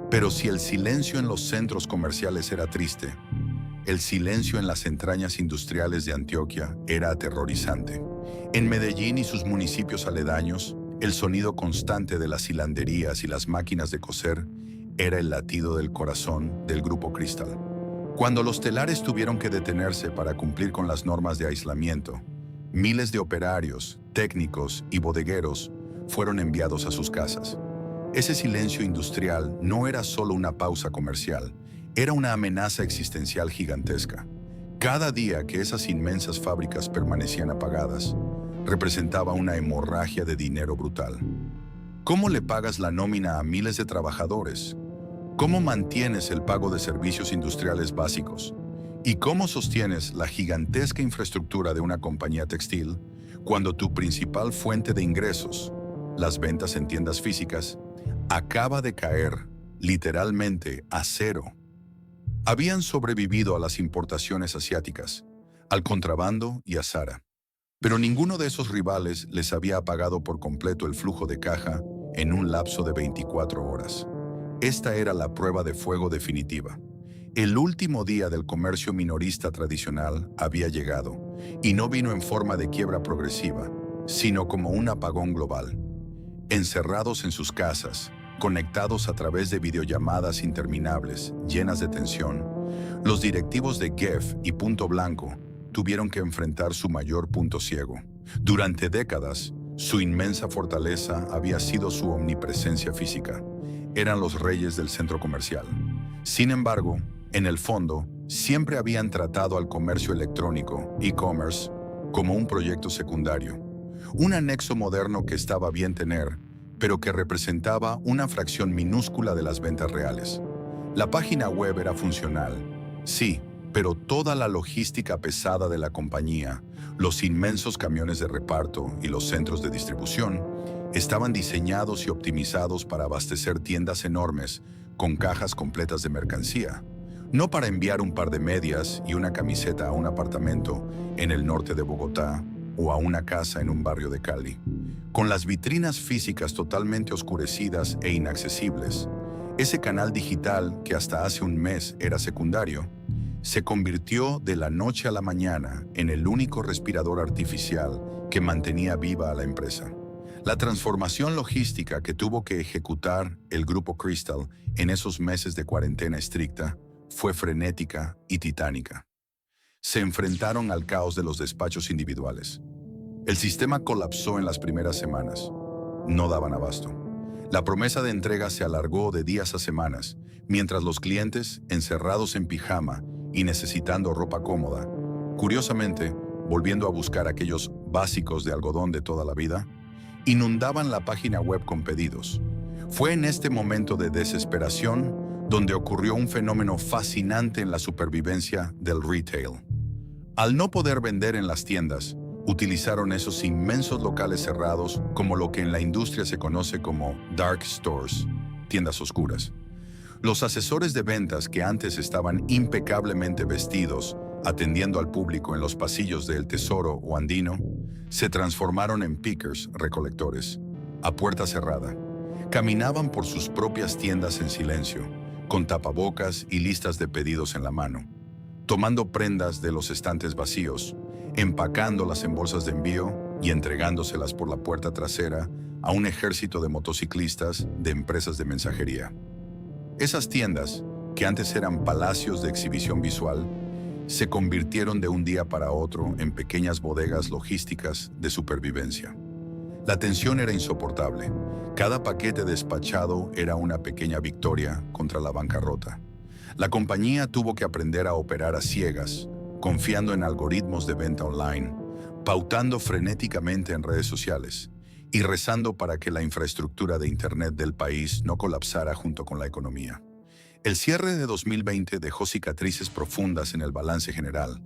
Pero si el silencio en los centros comerciales era triste, el silencio en las entrañas industriales de Antioquia era aterrorizante. En Medellín y sus municipios aledaños, el sonido constante de las hilanderías y las máquinas de coser era el latido del corazón del Grupo Cristal. Cuando los telares tuvieron que detenerse para cumplir con las normas de aislamiento, miles de operarios, técnicos y bodegueros fueron enviados a sus casas. Ese silencio industrial no era solo una pausa comercial, era una amenaza existencial gigantesca. Cada día que esas inmensas fábricas permanecían apagadas, representaba una hemorragia de dinero brutal. ¿Cómo le pagas la nómina a miles de trabajadores? ¿Cómo mantienes el pago de servicios industriales básicos? ¿Y cómo sostienes la gigantesca infraestructura de una compañía textil cuando tu principal fuente de ingresos, las ventas en tiendas físicas, acaba de caer literalmente a cero? Habían sobrevivido a las importaciones asiáticas, al contrabando y a Zara, pero ninguno de esos rivales les había apagado por completo el flujo de caja en un lapso de 24 horas. Esta era la prueba de fuego definitiva. El último día del comercio minorista tradicional había llegado, y no vino en forma de quiebra progresiva, sino como un apagón global. Encerrados en sus casas, conectados a través de videollamadas interminables, llenas de tensión, los directivos de Guess y Punto Blanco tuvieron que enfrentar su mayor punto ciego. Durante décadas, su inmensa fortaleza había sido su omnipresencia física. Eran los reyes del centro comercial. Sin embargo, en el fondo, siempre habían tratado al comercio electrónico, e-commerce, como un proyecto secundario. Un anexo moderno que estaba bien tener, pero que representaba una fracción minúscula de las ventas reales. La página web era funcional, sí, pero toda la logística pesada de la compañía, los inmensos camiones de reparto y los centros de distribución, estaban diseñados y optimizados para abastecer tiendas enormes con cajas completas de mercancía, no para enviar un par de medias y una camiseta a un apartamento en el norte de Bogotá o a una casa en un barrio de Cali. Con las vitrinas físicas totalmente oscurecidas e inaccesibles, ese canal digital que hasta hace un mes era secundario, se convirtió de la noche a la mañana en el único respirador artificial que mantenía viva a la empresa. La transformación logística que tuvo que ejecutar el Grupo Cristal en esos meses de cuarentena estricta fue frenética y titánica. Se enfrentaron al caos de los despachos individuales. El sistema colapsó en las primeras semanas. No daban abasto. La promesa de entrega se alargó de días a semanas, mientras los clientes, encerrados en pijama y necesitando ropa cómoda, curiosamente, volviendo a buscar aquellos básicos de algodón de toda la vida, inundaban la página web con pedidos. Fue en este momento de desesperación donde ocurrió un fenómeno fascinante en la supervivencia del retail. Al no poder vender en las tiendas, utilizaron esos inmensos locales cerrados como lo que en la industria se conoce como dark stores, tiendas oscuras. Los asesores de ventas que antes estaban impecablemente vestidos, atendiendo al público en los pasillos de El Tesoro o Andino, se transformaron en pickers, recolectores, a puerta cerrada. Caminaban por sus propias tiendas en silencio, con tapabocas y listas de pedidos en la mano, tomando prendas de los estantes vacíos, empacándolas en bolsas de envío y entregándoselas por la puerta trasera a un ejército de motociclistas de empresas de mensajería. Esas tiendas, que antes eran palacios de exhibición visual, se convirtieron de un día para otro en pequeñas bodegas logísticas de supervivencia. La tensión era insoportable. Cada paquete despachado era una pequeña victoria contra la bancarrota. La compañía tuvo que aprender a operar a ciegas, confiando en algoritmos de venta online, pautando frenéticamente en redes sociales y rezando para que la infraestructura de Internet del país no colapsara junto con la economía. El cierre de 2020 dejó cicatrices profundas en el balance general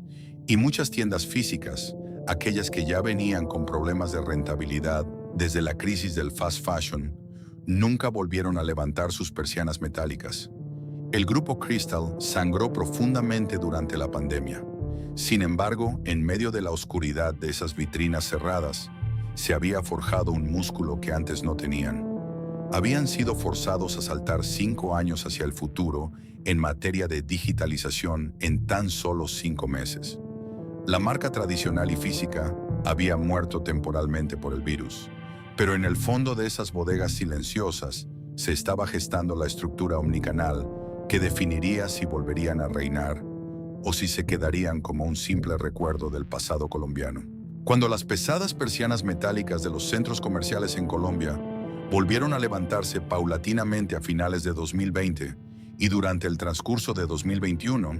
y muchas tiendas físicas, aquellas que ya venían con problemas de rentabilidad desde la crisis del fast fashion, nunca volvieron a levantar sus persianas metálicas. El grupo Crystal sangró profundamente durante la pandemia. Sin embargo, en medio de la oscuridad de esas vitrinas cerradas, se había forjado un músculo que antes no tenían. Habían sido forzados a saltar 5 años hacia el futuro en materia de digitalización en tan solo 5 meses. La marca tradicional y física había muerto temporalmente por el virus, pero en el fondo de esas bodegas silenciosas se estaba gestando la estructura omnicanal que definiría si volverían a reinar o si se quedarían como un simple recuerdo del pasado colombiano. Cuando las pesadas persianas metálicas de los centros comerciales en Colombia volvieron a levantarse paulatinamente a finales de 2020 y durante el transcurso de 2021,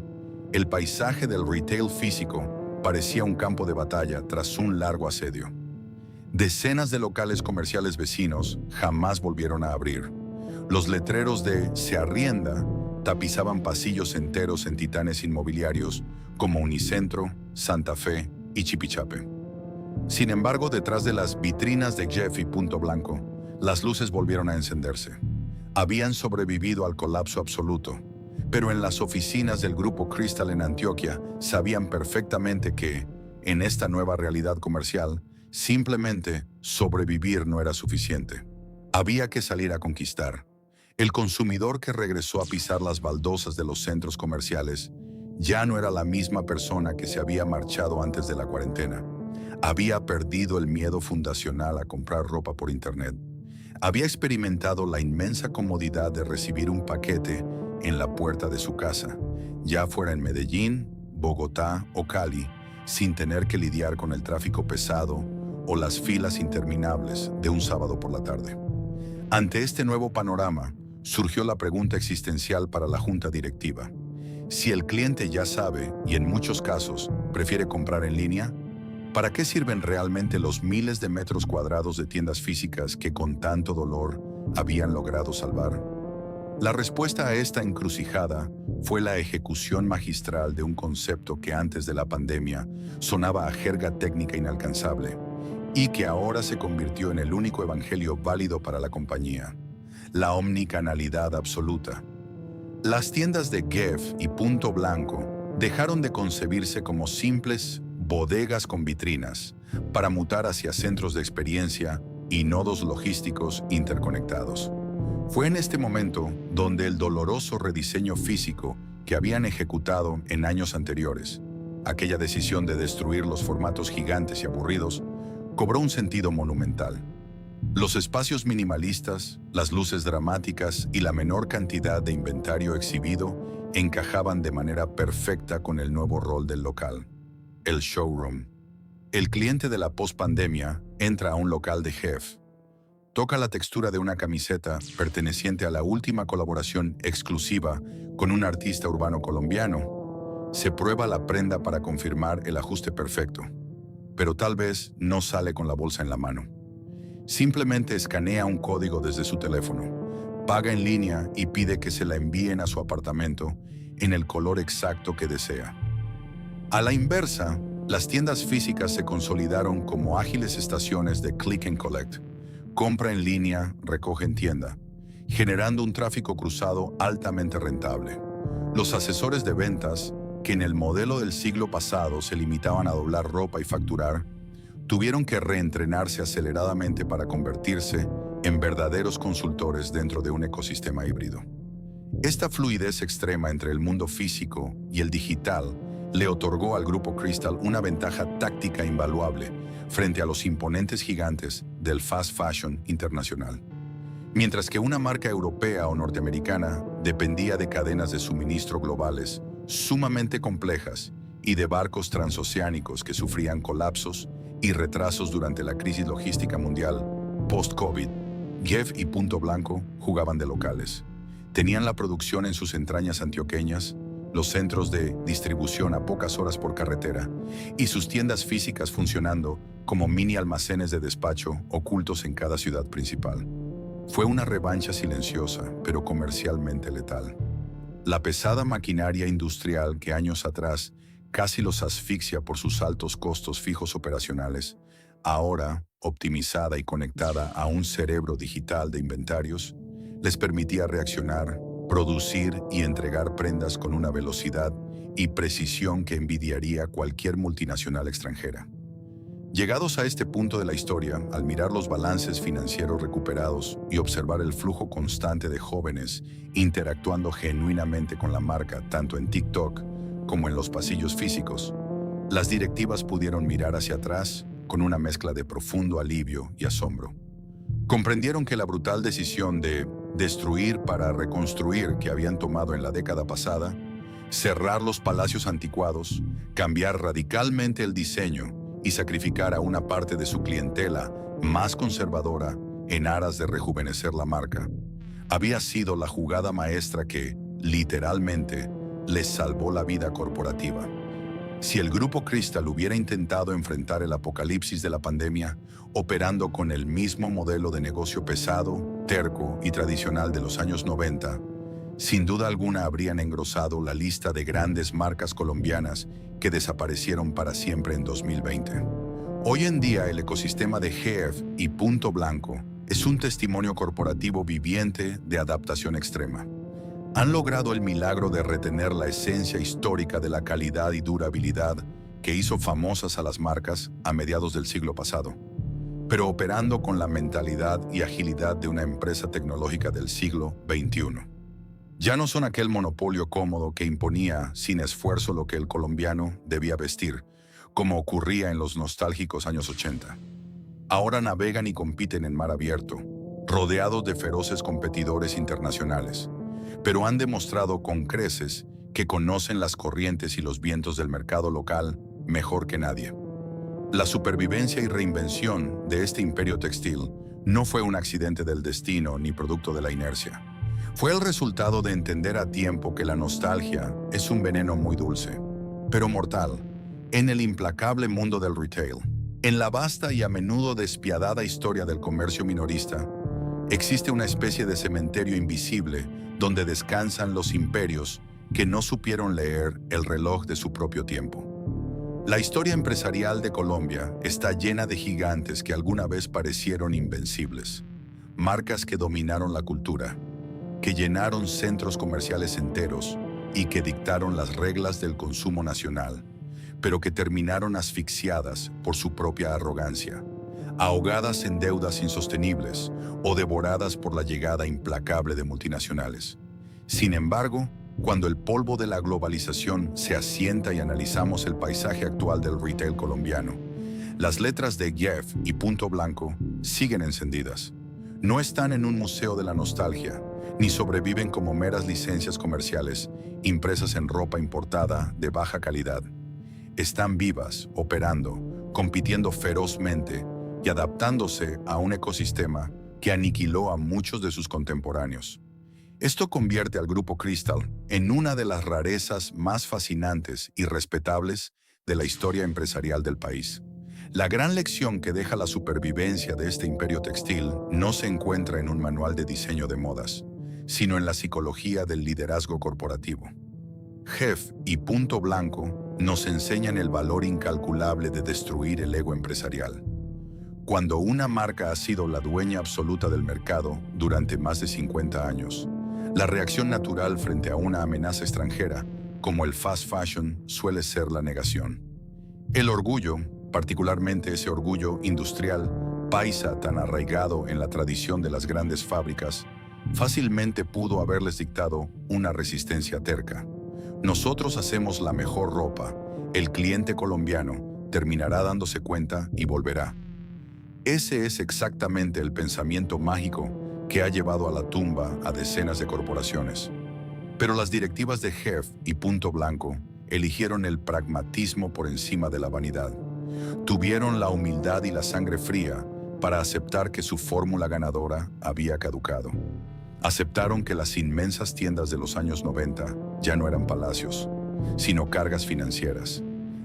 el paisaje del retail físico parecía un campo de batalla tras un largo asedio. Decenas de locales comerciales vecinos jamás volvieron a abrir. Los letreros de "se arrienda" tapizaban pasillos enteros en titanes inmobiliarios como Unicentro, Santa Fe y Chipichape. Sin embargo, detrás de las vitrinas de Jeff y Punto Blanco, las luces volvieron a encenderse. Habían sobrevivido al colapso absoluto, pero en las oficinas del grupo Crystal en Antioquia sabían perfectamente que, en esta nueva realidad comercial, simplemente sobrevivir no era suficiente. Había que salir a conquistar. El consumidor que regresó a pisar las baldosas de los centros comerciales ya no era la misma persona que se había marchado antes de la cuarentena. Había perdido el miedo fundacional a comprar ropa por internet. Había experimentado la inmensa comodidad de recibir un paquete en la puerta de su casa, ya fuera en Medellín, Bogotá o Cali, sin tener que lidiar con el tráfico pesado o las filas interminables de un sábado por la tarde. Ante este nuevo panorama, surgió la pregunta existencial para la junta directiva. Si el cliente ya sabe, y en muchos casos, prefiere comprar en línea, ¿para qué sirven realmente los miles de metros cuadrados de tiendas físicas que con tanto dolor habían logrado salvar? La respuesta a esta encrucijada fue la ejecución magistral de un concepto que antes de la pandemia sonaba a jerga técnica inalcanzable y que ahora se convirtió en el único evangelio válido para la compañía: la omnicanalidad absoluta. Las tiendas de Jeff y Punto Blanco dejaron de concebirse como simples bodegas con vitrinas para mutar hacia centros de experiencia y nodos logísticos interconectados. Fue en este momento donde el doloroso rediseño físico que habían ejecutado en años anteriores, aquella decisión de destruir los formatos gigantes y aburridos, cobró un sentido monumental. Los espacios minimalistas, las luces dramáticas y la menor cantidad de inventario exhibido encajaban de manera perfecta con el nuevo rol del local: el showroom. El cliente de la pospandemia entra a un local de Jeff, toca la textura de una camiseta perteneciente a la última colaboración exclusiva con un artista urbano colombiano, se prueba la prenda para confirmar el ajuste perfecto, pero tal vez no sale con la bolsa en la mano. Simplemente escanea un código desde su teléfono, paga en línea y pide que se la envíen a su apartamento en el color exacto que desea. A la inversa, las tiendas físicas se consolidaron como ágiles estaciones de click and collect, compra en línea, recoge en tienda, generando un tráfico cruzado altamente rentable. Los asesores de ventas, que en el modelo del siglo pasado se limitaban a doblar ropa y facturar, tuvieron que reentrenarse aceleradamente para convertirse en verdaderos consultores dentro de un ecosistema híbrido. Esta fluidez extrema entre el mundo físico y el digital le otorgó al grupo Crystal una ventaja táctica invaluable frente a los imponentes gigantes del fast fashion internacional. Mientras que una marca europea o norteamericana dependía de cadenas de suministro globales sumamente complejas y de barcos transoceánicos que sufrían colapsos y retrasos durante la crisis logística mundial post-COVID, Jeff y Punto Blanco jugaban de locales. Tenían la producción en sus entrañas antioqueñas, los centros de distribución a pocas horas por carretera y sus tiendas físicas funcionando como mini almacenes de despacho ocultos en cada ciudad principal. Fue una revancha silenciosa, pero comercialmente letal. La pesada maquinaria industrial que años atrás casi los asfixia por sus altos costos fijos operacionales, ahora, optimizada y conectada a un cerebro digital de inventarios, les permitía reaccionar producir y entregar prendas con una velocidad y precisión que envidiaría cualquier multinacional extranjera. Llegados a este punto de la historia, al mirar los balances financieros recuperados y observar el flujo constante de jóvenes interactuando genuinamente con la marca tanto en TikTok como en los pasillos físicos, las directivas pudieron mirar hacia atrás con una mezcla de profundo alivio y asombro. Comprendieron que la brutal decisión de destruir para reconstruir que habían tomado en la década pasada, cerrar los palacios anticuados, cambiar radicalmente el diseño y sacrificar a una parte de su clientela más conservadora en aras de rejuvenecer la marca, había sido la jugada maestra que, literalmente, les salvó la vida corporativa. Si el Grupo Cristal hubiera intentado enfrentar el apocalipsis de la pandemia, operando con el mismo modelo de negocio pesado, terco y tradicional de los años 90, sin duda alguna habrían engrosado la lista de grandes marcas colombianas que desaparecieron para siempre en 2020. Hoy en día el ecosistema de GF y Punto Blanco es un testimonio corporativo viviente de adaptación extrema. Han logrado el milagro de retener la esencia histórica de la calidad y durabilidad que hizo famosas a las marcas a mediados del siglo pasado, pero operando con la mentalidad y agilidad de una empresa tecnológica del siglo XXI. Ya no son aquel monopolio cómodo que imponía sin esfuerzo lo que el colombiano debía vestir, como ocurría en los nostálgicos años 80. Ahora navegan y compiten en mar abierto, rodeados de feroces competidores internacionales, pero han demostrado con creces que conocen las corrientes y los vientos del mercado local mejor que nadie. La supervivencia y reinvención de este imperio textil no fue un accidente del destino ni producto de la inercia. Fue el resultado de entender a tiempo que la nostalgia es un veneno muy dulce, pero mortal, en el implacable mundo del retail. En la vasta y a menudo despiadada historia del comercio minorista, existe una especie de cementerio invisible donde descansan los imperios que no supieron leer el reloj de su propio tiempo. La historia empresarial de Colombia está llena de gigantes que alguna vez parecieron invencibles, marcas que dominaron la cultura, que llenaron centros comerciales enteros y que dictaron las reglas del consumo nacional, pero que terminaron asfixiadas por su propia arrogancia, ahogadas en deudas insostenibles o devoradas por la llegada implacable de multinacionales. Sin embargo, cuando el polvo de la globalización se asienta y analizamos el paisaje actual del retail colombiano, las letras de GF y Punto Blanco siguen encendidas. No están en un museo de la nostalgia, ni sobreviven como meras licencias comerciales impresas en ropa importada de baja calidad. Están vivas, operando, compitiendo ferozmente y adaptándose a un ecosistema que aniquiló a muchos de sus contemporáneos. Esto convierte al Grupo Cristal en una de las rarezas más fascinantes y respetables de la historia empresarial del país. La gran lección que deja la supervivencia de este imperio textil no se encuentra en un manual de diseño de modas, sino en la psicología del liderazgo corporativo. GF y Punto Blanco nos enseñan el valor incalculable de destruir el ego empresarial. Cuando una marca ha sido la dueña absoluta del mercado durante más de 50 años, la reacción natural frente a una amenaza extranjera, como el fast fashion, suele ser la negación. El orgullo, particularmente ese orgullo industrial, paisa tan arraigado en la tradición de las grandes fábricas, fácilmente pudo haberles dictado una resistencia terca. Nosotros hacemos la mejor ropa, el cliente colombiano terminará dándose cuenta y volverá. Ese es exactamente el pensamiento mágico que ha llevado a la tumba a decenas de corporaciones. Pero las directivas de GF y Punto Blanco eligieron el pragmatismo por encima de la vanidad. Tuvieron la humildad y la sangre fría para aceptar que su fórmula ganadora había caducado. Aceptaron que las inmensas tiendas de los años 90 ya no eran palacios, sino cargas financieras.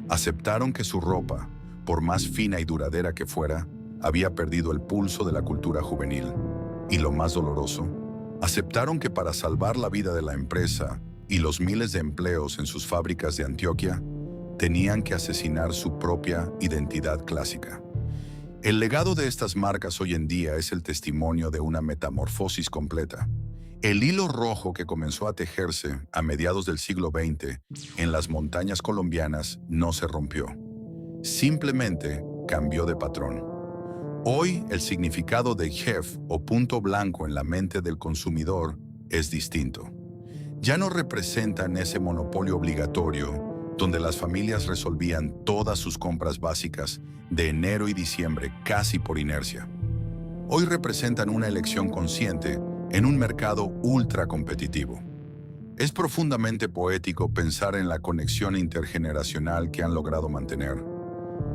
Aceptaron que su ropa, por más fina y duradera que fuera, había perdido el pulso de la cultura juvenil. Y lo más doloroso, aceptaron que para salvar la vida de la empresa y los miles de empleos en sus fábricas de Antioquia, tenían que asesinar su propia identidad clásica. El legado de estas marcas hoy en día es el testimonio de una metamorfosis completa. El hilo rojo que comenzó a tejerse a mediados del siglo XX en las montañas colombianas no se rompió. Simplemente cambió de patrón. Hoy, el significado de JEF o punto blanco en la mente del consumidor es distinto. Ya no representan ese monopolio obligatorio donde las familias resolvían todas sus compras básicas de enero y diciembre casi por inercia. Hoy representan una elección consciente en un mercado ultra competitivo. Es profundamente poético pensar en la conexión intergeneracional que han logrado mantener.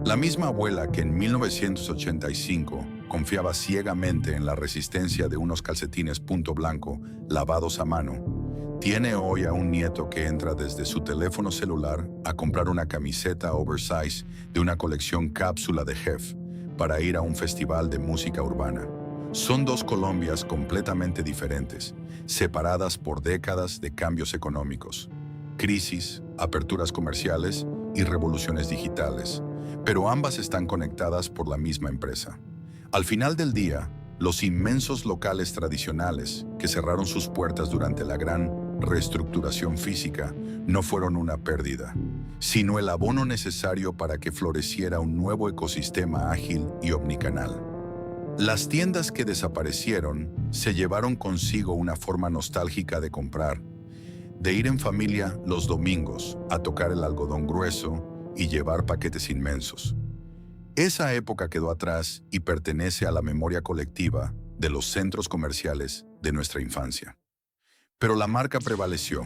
La misma abuela que en 1985 confiaba ciegamente en la resistencia de unos calcetines punto blanco lavados a mano, tiene hoy a un nieto que entra desde su teléfono celular a comprar una camiseta oversize de una colección cápsula de JEF para ir a un festival de música urbana. Son dos Colombias completamente diferentes, separadas por décadas de cambios económicos, crisis, aperturas comerciales y revoluciones digitales, pero ambas están conectadas por la misma empresa. Al final del día, los inmensos locales tradicionales que cerraron sus puertas durante la gran reestructuración física no fueron una pérdida, sino el abono necesario para que floreciera un nuevo ecosistema ágil y omnicanal. Las tiendas que desaparecieron se llevaron consigo una forma nostálgica de comprar, de ir en familia los domingos a tocar el algodón grueso y llevar paquetes inmensos. Esa época quedó atrás y pertenece a la memoria colectiva de los centros comerciales de nuestra infancia. Pero la marca prevaleció.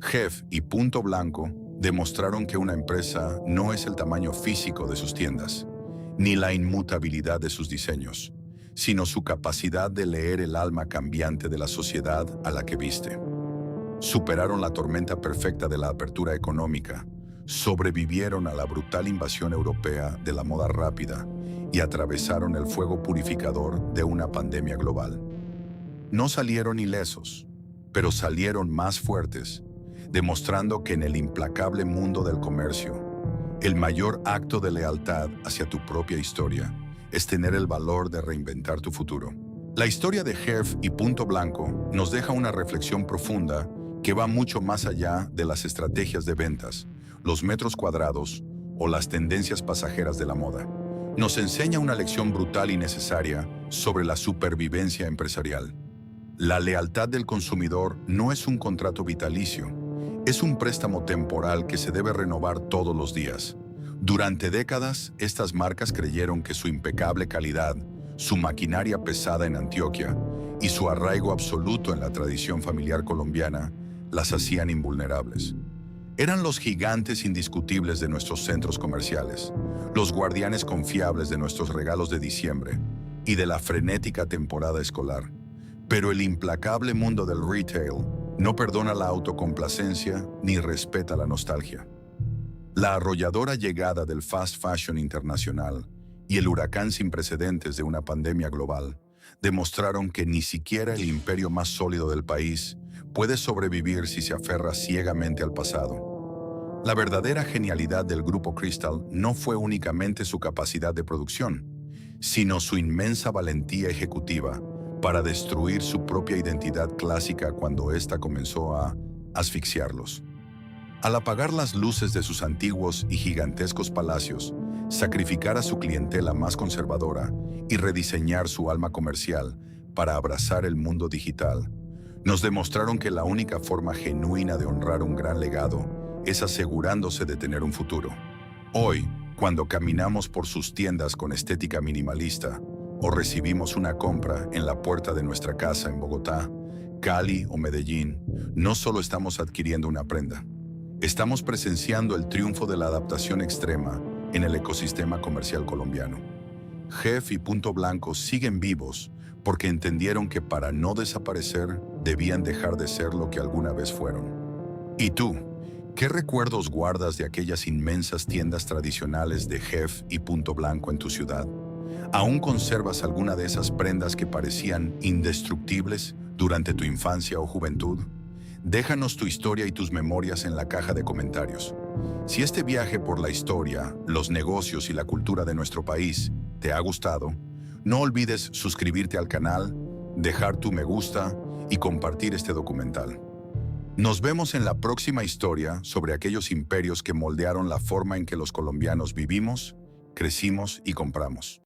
JEF y Punto Blanco demostraron que una empresa no es el tamaño físico de sus tiendas, ni la inmutabilidad de sus diseños, sino su capacidad de leer el alma cambiante de la sociedad a la que viste. Superaron la tormenta perfecta de la apertura económica, sobrevivieron a la brutal invasión europea de la moda rápida y atravesaron el fuego purificador de una pandemia global. No salieron ilesos, pero salieron más fuertes, demostrando que en el implacable mundo del comercio, el mayor acto de lealtad hacia tu propia historia es tener el valor de reinventar tu futuro. La historia de JEF y Punto Blanco nos deja una reflexión profunda que va mucho más allá de las estrategias de ventas, los metros cuadrados o las tendencias pasajeras de la moda. Nos enseña una lección brutal y necesaria sobre la supervivencia empresarial. La lealtad del consumidor no es un contrato vitalicio, es un préstamo temporal que se debe renovar todos los días. Durante décadas, estas marcas creyeron que su impecable calidad, su maquinaria pesada en Antioquia y su arraigo absoluto en la tradición familiar colombiana las hacían invulnerables. Eran los gigantes indiscutibles de nuestros centros comerciales, los guardianes confiables de nuestros regalos de diciembre y de la frenética temporada escolar. Pero el implacable mundo del retail no perdona la autocomplacencia ni respeta la nostalgia. La arrolladora llegada del fast fashion internacional y el huracán sin precedentes de una pandemia global demostraron que ni siquiera el imperio más sólido del país puede sobrevivir si se aferra ciegamente al pasado. La verdadera genialidad del Grupo Cristal no fue únicamente su capacidad de producción, sino su inmensa valentía ejecutiva para destruir su propia identidad clásica cuando ésta comenzó a asfixiarlos. Al apagar las luces de sus antiguos y gigantescos palacios, sacrificar a su clientela más conservadora y rediseñar su alma comercial para abrazar el mundo digital, nos demostraron que la única forma genuina de honrar un gran legado es asegurándose de tener un futuro. Hoy, cuando caminamos por sus tiendas con estética minimalista o recibimos una compra en la puerta de nuestra casa en Bogotá, Cali o Medellín, no solo estamos adquiriendo una prenda, estamos presenciando el triunfo de la adaptación extrema en el ecosistema comercial colombiano. JEF y Punto Blanco siguen vivos porque entendieron que para no desaparecer debían dejar de ser lo que alguna vez fueron. ¿Y tú? ¿Qué recuerdos guardas de aquellas inmensas tiendas tradicionales de JEF y Punto Blanco en tu ciudad? ¿Aún conservas alguna de esas prendas que parecían indestructibles durante tu infancia o juventud? Déjanos tu historia y tus memorias en la caja de comentarios. Si este viaje por la historia, los negocios y la cultura de nuestro país te ha gustado, no olvides suscribirte al canal, dejar tu me gusta y compartir este documental. Nos vemos en la próxima historia sobre aquellos imperios que moldearon la forma en que los colombianos vivimos, crecimos y compramos.